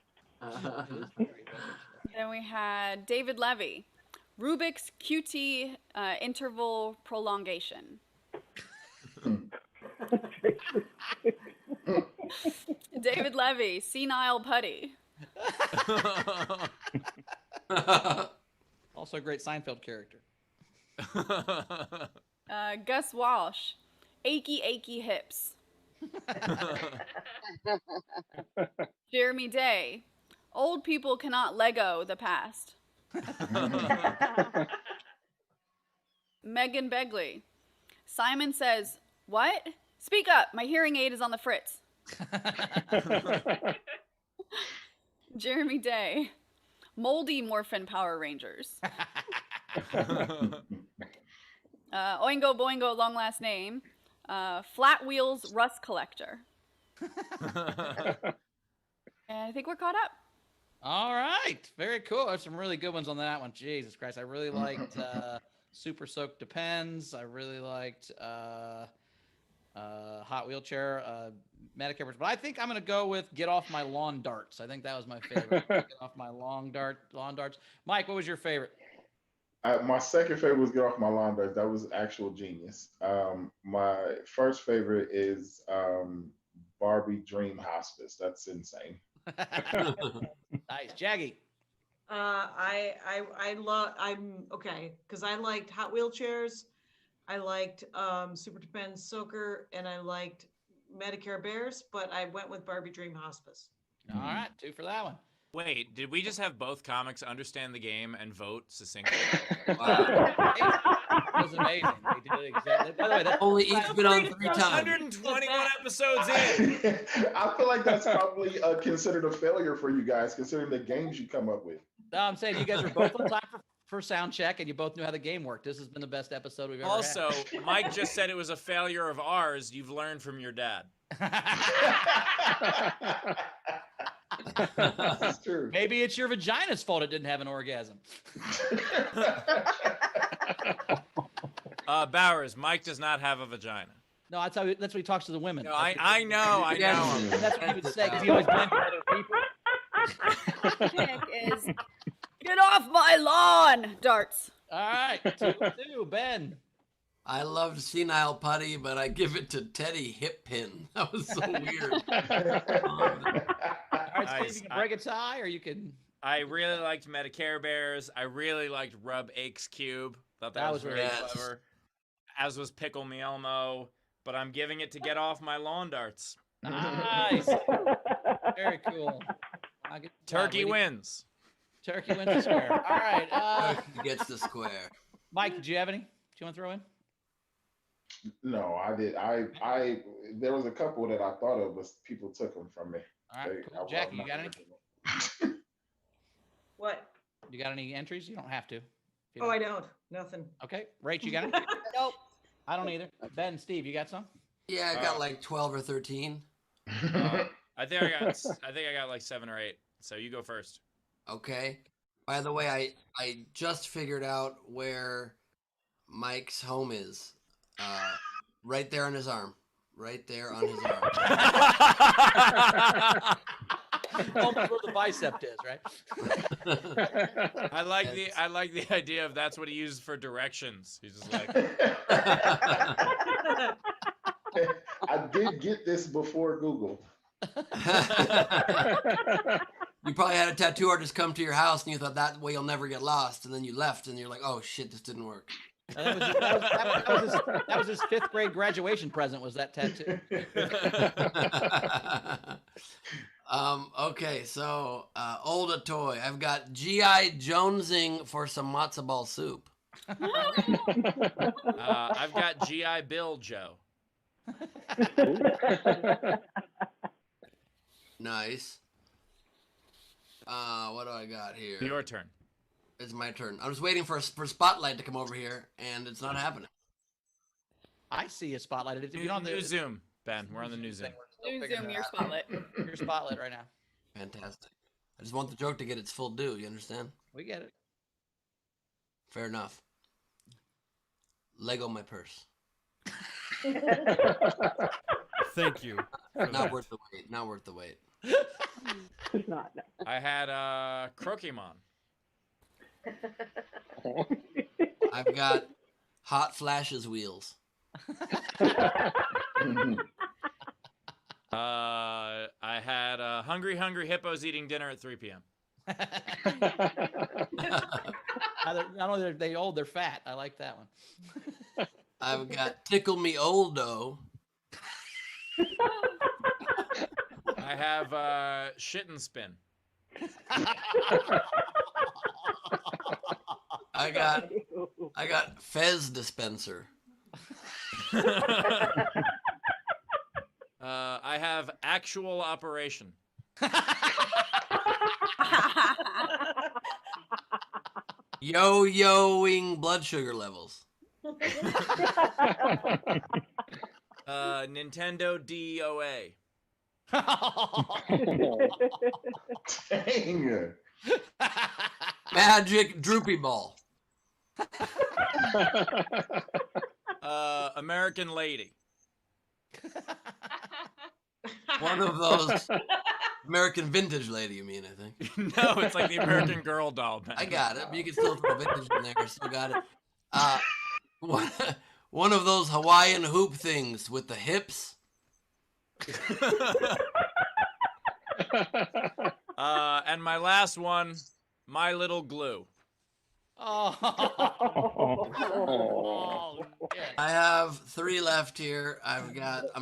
Then we had David Levy, Rubik's QT interval prolongation. David Levy, senile putty. Also a great Seinfeld character. Gus Walsh, achy hips. Jeremy Day, old people cannot Lego the past. Megan Begley, Simon says, what? Speak up, my hearing aid is on the fritz. Jeremy Day, moldy Morphin Power Rangers. Oingo Boingo, long last name. Flat Wheels Rust Collector. And I think we're caught up. All right. Very cool. There's some really good ones on that one. Jesus Christ. I really liked Super Soak Depends. I really liked Hot Wheelchair, Medicare. But I think I'm going to go with Get Off My Lawn Darts. I think that was my favorite. Get Off My Lawn Darts. Mike, what was your favorite? My second favorite was Get Off My Lawn Darts. That was actual genius. My first favorite is Barbie Dream Hospice. That's insane. Nice. Jaggy. I'm okay because I liked Hot Wheelchairs, I liked Super Depends Soaker, and I liked Medicare Bears, but I went with Barbie Dream Hospice. All right, 2 for that one. Wait, did we just have both comics understand the game and vote succinctly? Wow. That was amazing. They did it exactly. By the way, that's only each been on 3 times. 121 episodes in. I feel like that's probably considered a failure for you guys, considering the games you come up with. No, I'm saying you guys were both on time for sound check, and you both knew how the game worked. This has been the best episode we've ever Also, had. Mike just said it was a failure of ours. You've learned from your dad. That's true. Maybe it's your vagina's fault it didn't have an orgasm. Bowers, Mike does not have a vagina. No, that's what he talks to the women. No, I know. And that's what he would say because he always blames other people. Pick is Get Off My Lawn Darts. All right, 2-2, Ben. I loved Senile Putty, but I give it to Teddy Hip Pin. That was so weird. All right, Steve, you can break a tie, or you can. I really liked Medicare Bears. I really liked Rub Aches Cube. Thought that was very clever. As was Pickle Me Elmo. But I'm giving it to Get Off My Lawn Darts. Nice. Very cool. Turkey wins. Turkey wins the square. All right. Turkey gets the square. Mike, did you have any? Do you want to throw in? No, I did. There was a couple that I thought of, but people took them from me. All right, cool. Jackie, you got any? What? You got any entries? You don't have to. Oh, I don't. Nothing. Okay. Rach, you got any? Nope. I don't either. Ben, Steve, you got some? Yeah, I got like 12 or 13. I think I got like 7 or 8. So you go first. Okay. By the way, I just figured out where Mike's home is. Right there on his arm. Right there on his arm. Almost where the bicep is, right? I like the idea of that's what he uses for directions. He's just like. I did get this before Google. You probably had a tattoo artist come to your house and you thought that way you'll never get lost, and then you left and you're like, oh shit, this didn't work. That was his 5th grade graduation present, was that tattoo. Okay, so older toy. I've got G.I. Jonesing for some matzo ball soup. I've got G.I. Bill Joe. Nice. What do I got here? Your turn. It's my turn. I was waiting for Spotlight to come over here, and it's not happening. I see a spotlight. If New, you're on the new Zoom, Ben. We're on the new Zoom. New Zoom, your spotlight. Your spotlight right now. Fantastic. I just want the joke to get its full due. You understand? We get it. Fair enough. Lego my purse. Thank you. Not worth the wait. Not worth the wait. It's not. No. I had Crokemon. I've got Hot Flashes wheels. I had Hungry Hippos eating dinner at 3 p.m. Not only are they old, they're fat. I like that one. I've got Tickle Me Oldo. I have Shit and Spin. I got Fez dispenser. I have Actual Operation. Yo-yoing blood sugar levels. Nintendo DOA. Dang. Magic Droopy Ball. American Lady. One of those American Vintage Lady, you mean, I think. No, it's like the American Girl doll. Man. I got it, but you can still throw vintage in there. Still got it. One of those Hawaiian hoop things with the hips. And my last one, My Little Glue. Oh, I have 3 left here. I'm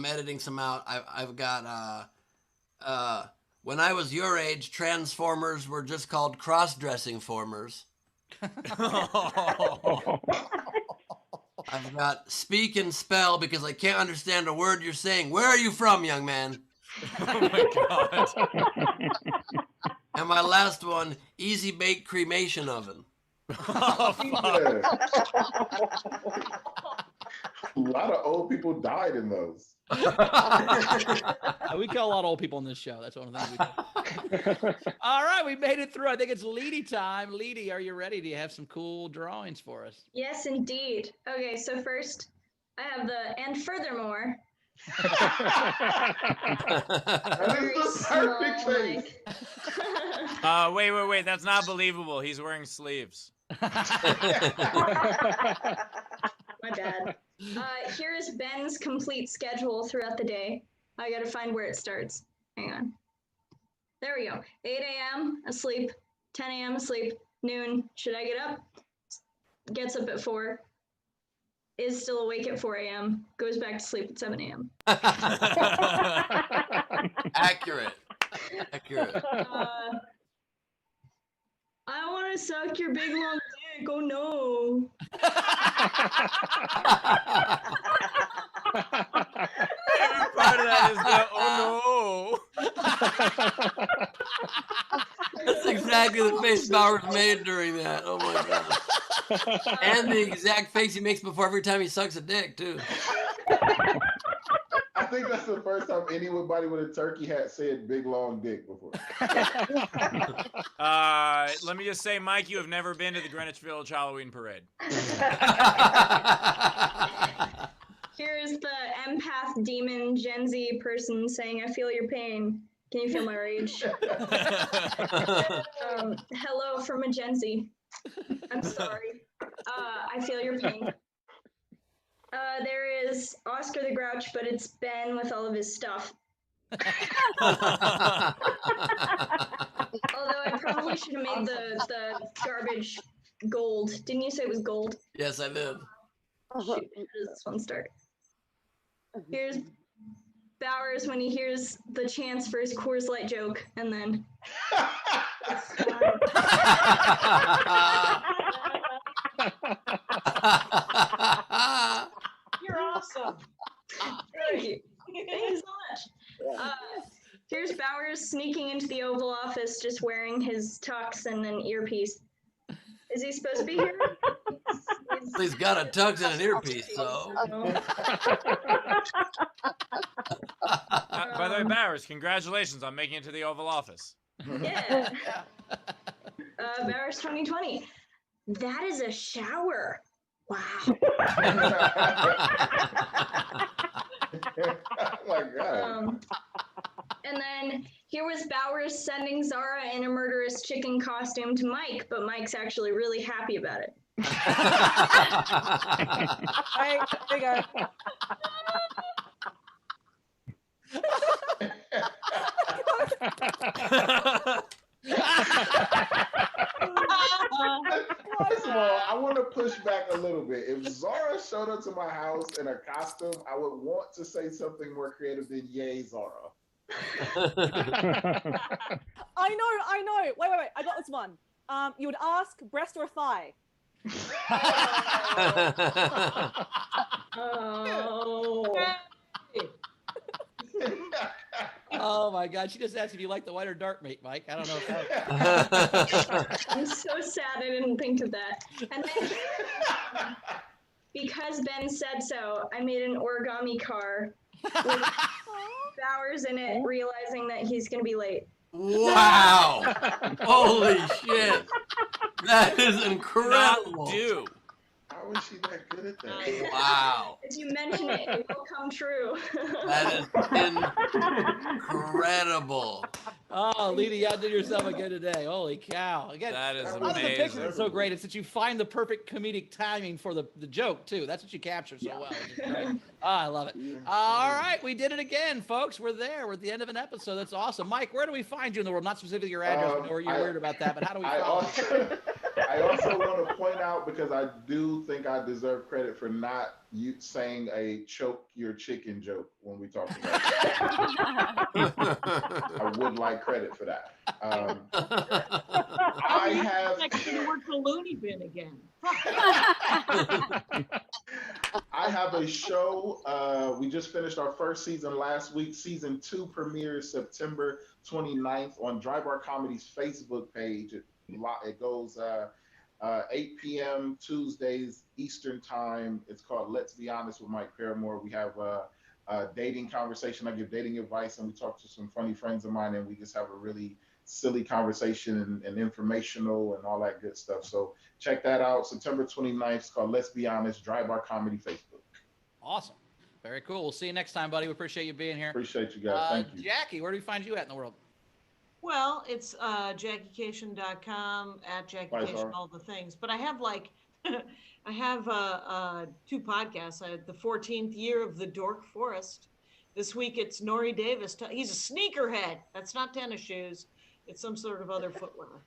editing some out. I've got when I was your age, Transformers were just called cross-dressing formers. I've got Speak and Spell because I can't understand a word you're saying. Where are you from, young man? Oh my god. And my last one, Easy Bake Cremation Oven. Oh, fuck. A lot of old people died in those. We kill a lot of old people in this show. That's one of the things we do. All right, we made it through. I think it's Leedy time. Leedy, are you ready? Do you have some cool drawings for us? Yes, indeed. Okay, so first I have the and furthermore. That is the perfect face. Wait. That's not believable. He's wearing sleeves. My bad. Here is Ben's complete schedule throughout the day. I gotta find where it starts. Hang on. There we go. 8 a.m. asleep, 10 a.m. asleep, noon. Should I get up? Gets up at 4. Is still awake at 4 a.m. Goes back to sleep at 7 a.m. Accurate. I want to suck your big long dick. Oh no. Every part of that is the oh no. That's exactly the face Bowers made during that. Oh my god. And the exact face he makes before every time he sucks a dick, too. think that's the first time anybody with a turkey hat said big long dick before. Let me just say, Mike, you have never been to the Greenwich Village Halloween Parade. Here's the empath demon Gen Z person saying, I feel your pain. Can you feel my rage? Hello from a Gen Z. I'm sorry. I feel your pain. There is Oscar the Grouch, but it's Ben with all of his stuff. Although I probably should have made the garbage gold. Didn't you say it was gold? Yes, I did. Shoot, how does this one start? Here's Bowers when he hears the chance for his Coors Light joke, and then. You're awesome. Thank you. Thank you so much. Here's Bowers sneaking into the Oval Office just wearing his tux and an earpiece. Is he supposed to be here? He's got a tux and an earpiece, so. By the way, Bowers, congratulations on making it to the Oval Office. Yeah. Bowers 2020. That is a shower. Wow. Oh my God. And then here was Bowers sending Zara in a murderous chicken costume to Mike, but Mike's actually really happy about it. Hey, there you go. First of all, I want to push back a little bit. If Zara showed up to my house in a costume, I would want to say something more creative than "Yay, Zara." I know. Wait. I got this one. You would ask breast or thigh. Oh. Oh my God! She just asked if you like the white or dark meat, Mike. I don't know if that. I'm so sad I didn't think of that. And then, because Ben said so, I made an origami car with Bowers in it, realizing that he's going to be late. Wow! Holy shit! That is incredible. Not do. How is she that good at that? Wow! If you mention it, it will come true. That is incredible. Oh, Lita, you outdid yourself again today. Holy cow! Again, That is a lot of the pictures are amazing. so great. It's that you find the perfect comedic timing for the joke too. That's what you capture so well. Which is great. Oh, I love it. All right, we did it again, folks. We're there. We're at the end of an episode. That's awesome. Mike, where do we find you in the world? Not specifically your address. I know you're weird about that, but how do we follow you? I also want to point out, because I do think I deserve credit for not saying a choke your chicken joke when we talk about it. I would like credit for that. I have to work the loony bin again. I have a show. We just finished our first season last week. Season 2 premieres September 29th on Dry Bar Comedy's Facebook page. It goes 8 p.m. Tuesdays Eastern Time. It's called Let's Be Honest with Mike Paramore. We have a dating conversation. I give dating advice, and we talk to some funny friends of mine, and we just have a really silly conversation and informational and all that good stuff. So check that out. September 29th. It's called Let's Be Honest, Dry Bar Comedy Facebook. Awesome. Very cool. We'll see you next time, buddy. We appreciate you being here. Appreciate you guys. Thank you. Jackie, where do we find you at in the world? Well, it's JackieCation.com, at JackieCation, all the things. But I have I have 2 podcasts. I had the 14th year of the Dork Forest. This week it's Nori Davis. He's a sneakerhead. That's not tennis shoes. It's some sort of other footwear.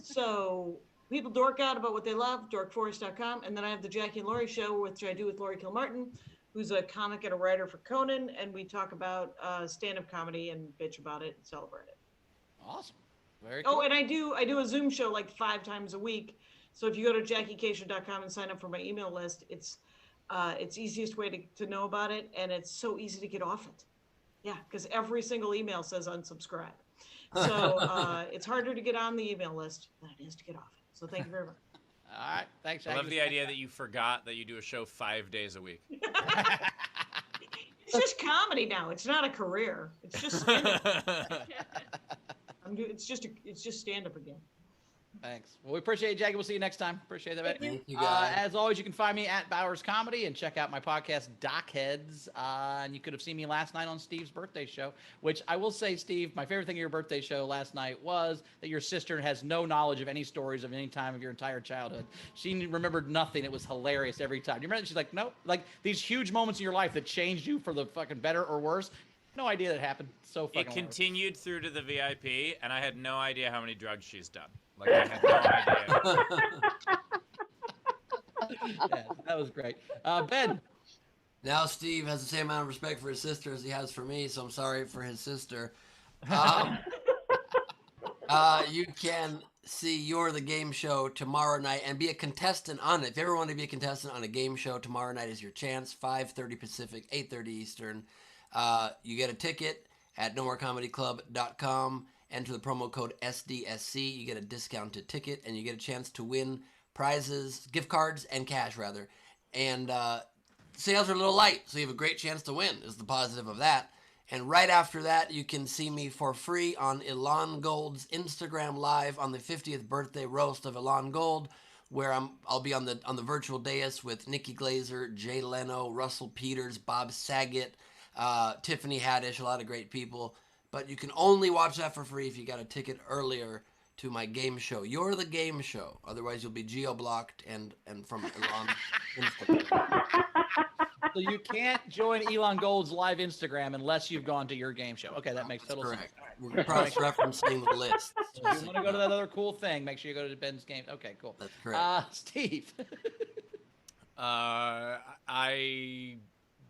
So people dork out about what they love, dorkforest.com. And then I have the Jackie and Laurie show, which I do with Laurie Kilmartin, who's a comic and a writer for Conan. And we talk about stand-up comedy and bitch about it and celebrate it. Awesome. Very cool. Oh, and I do a Zoom show like 5 times a week. So if you go to JackieCation.com and sign up for my email list, it's easiest way to know about it, and it's so easy to get off it. Yeah, because every single email says unsubscribe. So it's harder to get on the email list than it is to get off it. So thank you very much. All right, thanks. I love the idea that you forgot that you do a show 5 days a week. It's just comedy now. It's not a career. It's just stand-up. It's just stand-up again. Thanks. Well, we appreciate it, Jackie. We'll see you next time. Appreciate that. Thank you, guys. As always, you can find me at Bowers Comedy and check out my podcast, Dockheads. And you could have seen me last night on Steve's birthday show, which I will say, Steve, my favorite thing of your birthday show last night was that your sister has no knowledge of any stories of any time of your entire childhood. She remembered nothing. It was hilarious every time. You remember? She's like, nope. Like these huge moments in your life that changed you for the fucking better or worse. No idea that happened. So fucking It continued through to the VIP, and I had no idea how many drugs she's done. Like, I had no idea. Yeah, that was great. Ben. Now Steve has the same amount of respect for his sister as he has for me, so I'm sorry for his sister. You can see You're the Game Show tomorrow night and be a contestant on it. If you ever want to be a contestant on a game show, tomorrow night is your chance. 5:30 Pacific, 8:30 Eastern. You get a ticket at nomorecomedyclub.com. Enter the promo code SDSC. You get a discounted ticket, and you get a chance to win prizes, gift cards, and cash, rather. And sales are a little light, so you have a great chance to win, is the positive of that. And right after that, you can see me for free on Elon Gold's Instagram Live on the 50th birthday roast of Elon Gold, where I'll be on the virtual dais with Nikki Glazer, Jay Leno, Russell Peters, Bob Saget, Tiffany Haddish, a lot of great people. But you can only watch that for free if you got a ticket earlier to my game show. You're the Game Show. Otherwise, you'll be geo-blocked and from Elon Instagram. So you can't join Elon Gold's live Instagram unless you've gone to your game show. Okay, that makes total sense. We're cross-referencing the list. So if you want to go to that other cool thing, make sure you go to Ben's game. Okay, cool. That's correct. Steve.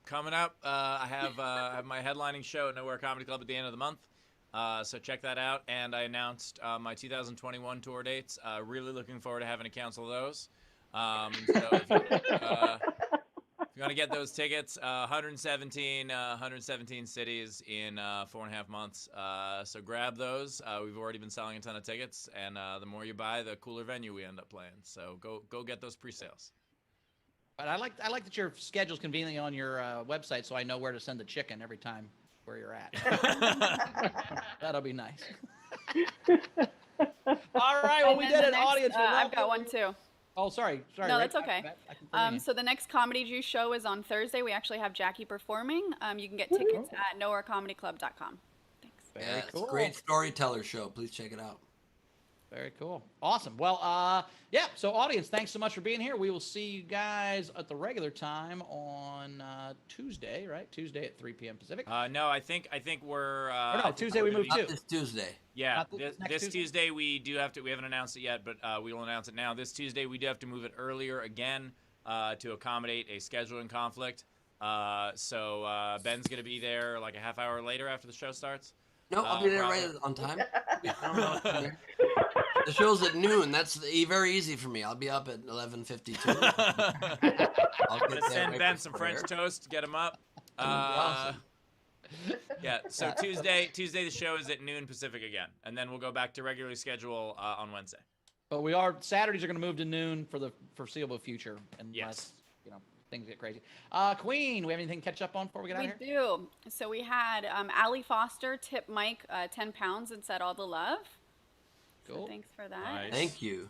Coming up, I have my headlining show at Nowhere Comedy Club at the end of the month. So check that out. And I announced my 2021 tour dates. Really looking forward to having to cancel those. So if you want to get those tickets, 117 cities in 4.5 months. So grab those. We've already been selling a ton of tickets, and the more you buy, the cooler venue we end up playing. So go get those pre-sales. But I like that your schedule's conveniently on your website, so I know where to send the chicken every time where you're at. That'll be nice. All right, well, we did it, audience. I've got one too. Oh, sorry. No, that's okay. So the next Comedy Juice show is on Thursday. We actually have Jackie performing. You can get tickets at nowherecomedyclub.com. Thanks. Very cool. It's a great storyteller show. Please check it out. Very cool. Awesome. Well, yeah, so audience, thanks so much for being here. We will see you guys at the regular time on Tuesday, right? Tuesday at 3 p.m. Pacific. No, I think we're no, Tuesday we moved to. This Tuesday. Yeah, this Tuesday we haven't announced it yet, but we will announce it now. This Tuesday we do have to move it earlier again to accommodate a scheduling conflict. So Ben's going to be there like a half hour later after the show starts. No, I'll be there right on time. The show's at noon. That's very easy for me. I'll be up at 11:52. I'll send Ben some French toast. Get him up. Yeah. So Tuesday the show is at noon Pacific again, and then we'll go back to regularly schedule on Wednesday. But Saturdays are going to move to noon for the foreseeable future, unless things get crazy. Queen, we have anything to catch up on before we get out of here? We do. So we had Allie Foster tip Mike 10 pounds and said all the love. Cool. So thanks for that. Nice. Thank you.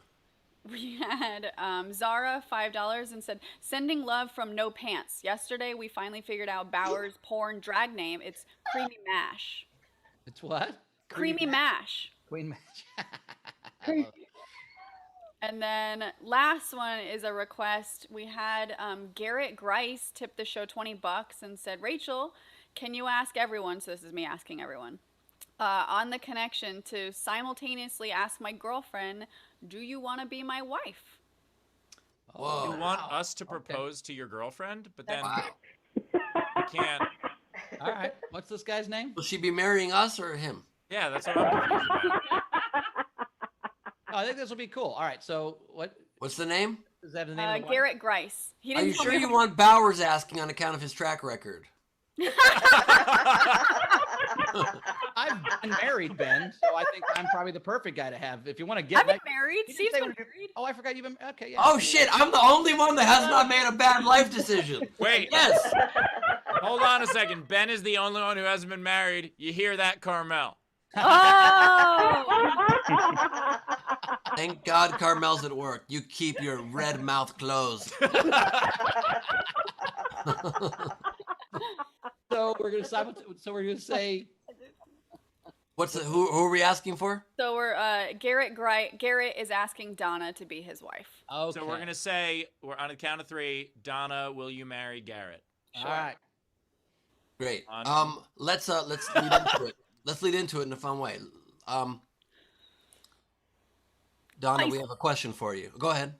We had Zara $5 and said, sending love from No Pants. Yesterday we finally figured out Bauer's porn drag name. It's Creamy Mash. It's what? Creamy Mash. Queen Mash. And then last one is a request. We had Garrett Grice tip the show $20 and said, Rachel, can you ask everyone, so this is me asking everyone, on the connection to simultaneously ask my girlfriend, do you want to be my wife? Whoa. You want us to propose to your girlfriend, but then you can't. All right. What's this guy's name? Will she be marrying us or him? Yeah, that's what I'm confused about. Oh, I think this will be cool. All right, so what's the name? Is that the name? Garrett Grice. He Are didn't you tell sure me you want Bowers asking on account of his track record? I've been married, Ben, so I think I'm probably the perfect guy to have. If you want to get I've been married. Steve's been married. Oh, I forgot you've been. Okay, yeah. Oh shit! I'm the only one that has not made a bad life decision. Wait. Yes. Hold on a second. Ben is the only one who hasn't been married. You hear that, Carmel? Oh! Thank God Carmel's at work. You keep your red mouth closed. So we're gonna say. Who are we asking for? So we're Garrett is asking Donna to be his wife. Okay. So we're gonna say we're on the count of 3. Donna, will you marry Garrett? All right. Great. Let's lead into it. Let's lead into it in a fun way. Donna, we have a question for you. Go ahead.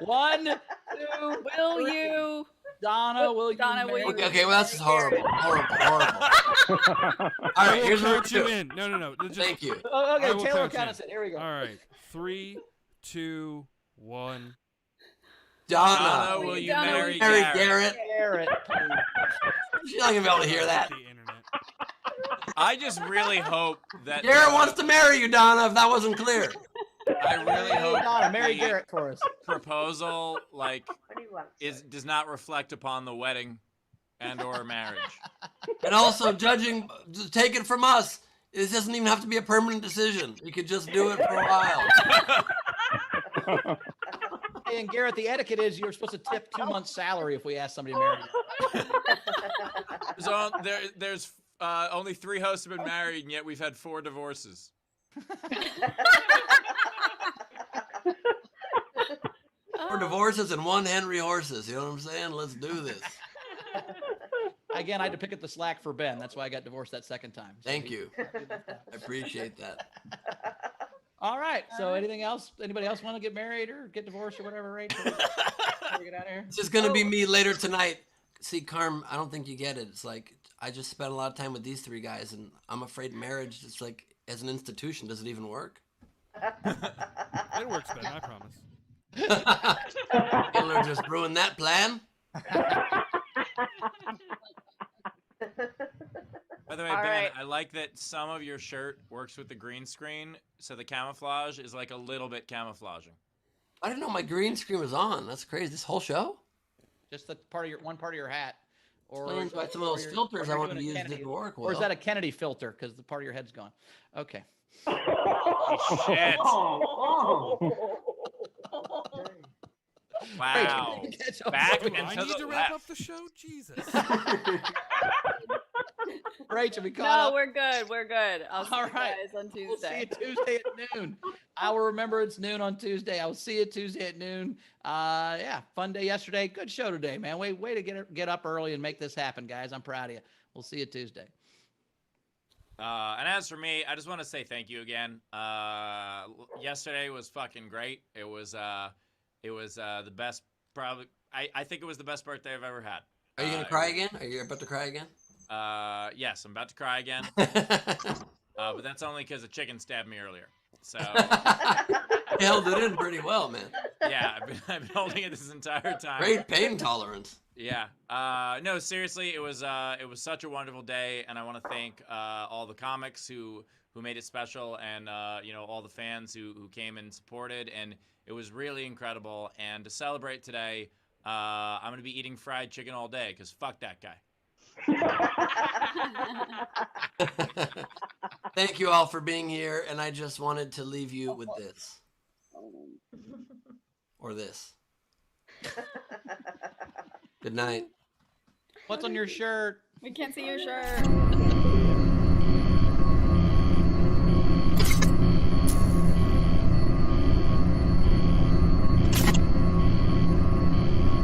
1, 2. Will you? Donna, will you? Okay, well that's just horrible. All right, here's what we're doing. No. Thank you. Okay, Taylor count us in. Here we go. All right, 3, 2, 1. Donna, will you marry Garrett? Garrett, She's not gonna be able to hear that. I just really hope that Garrett wants to marry you, Donna. If that wasn't clear. I really hope Donna, marry the Garrett for us. proposal does not reflect upon the wedding and/or marriage. And also, take it from us. This doesn't even have to be a permanent decision. You could just do it for a while. And Garrett, the etiquette is you're supposed to tip 2 months' salary if we ask somebody to marry you. There's only 3 hosts have been married, and yet we've had 4 divorces. 4 divorces and 1 Henry horses. You know what I'm saying? Let's do this. Again, I had to pick up the slack for Ben. That's why I got divorced that second time. So Thank you. I appreciate that. All right. So anything else? Anybody else want to get married or get divorced or whatever, right? Before we get out of here? It's just going to be me later tonight. See, Carm, I don't think you get it. It's like I just spent a lot of time with these 3 guys, and I'm afraid marriage, it's like, as an institution, does it even work? It works, Ben, I promise. Hitler just ruined that plan. By the way, Ben, I like that some of your shirt works with the green screen, so the camouflage is like a little bit camouflaging. I didn't know my green screen was on. That's crazy. This whole show? Just the one part of your hat. Or some of those filters I wanted to use didn't work well. Or is that a Kennedy filter because the part of your head's gone? Okay. Oh, shit. Wow. Back into I need to wrap up the show? Jesus. Rachel, we caught up? No, we're good. We're good. I'll see you guys on Tuesday. We'll see you Tuesday at noon. I will remember it's noon on Tuesday. I will see you Tuesday at noon. Yeah, fun day yesterday. Good show today, man. Way to get up early and make this happen, guys. I'm proud of you. We'll see you Tuesday. And as for me, I just want to say thank you again. Yesterday was fucking great. It was the best, probably. I think it was the best birthday I've ever had. Are you gonna cry again? Are you about to cry again? Yes, I'm about to cry again. But that's only because a chicken stabbed me earlier. So held it in pretty well, man. Yeah, I've been holding it this entire time. Great pain tolerance. Yeah. No, seriously, it was such a wonderful day, and I want to thank all the comics who made it special, and all the fans who came and supported, and it was really incredible. And to celebrate today, I'm gonna be eating fried chicken all day because fuck that guy. Thank you all for being here, and I just wanted to leave you with this. Or this. Good night. What's on your shirt? We can't see your shirt.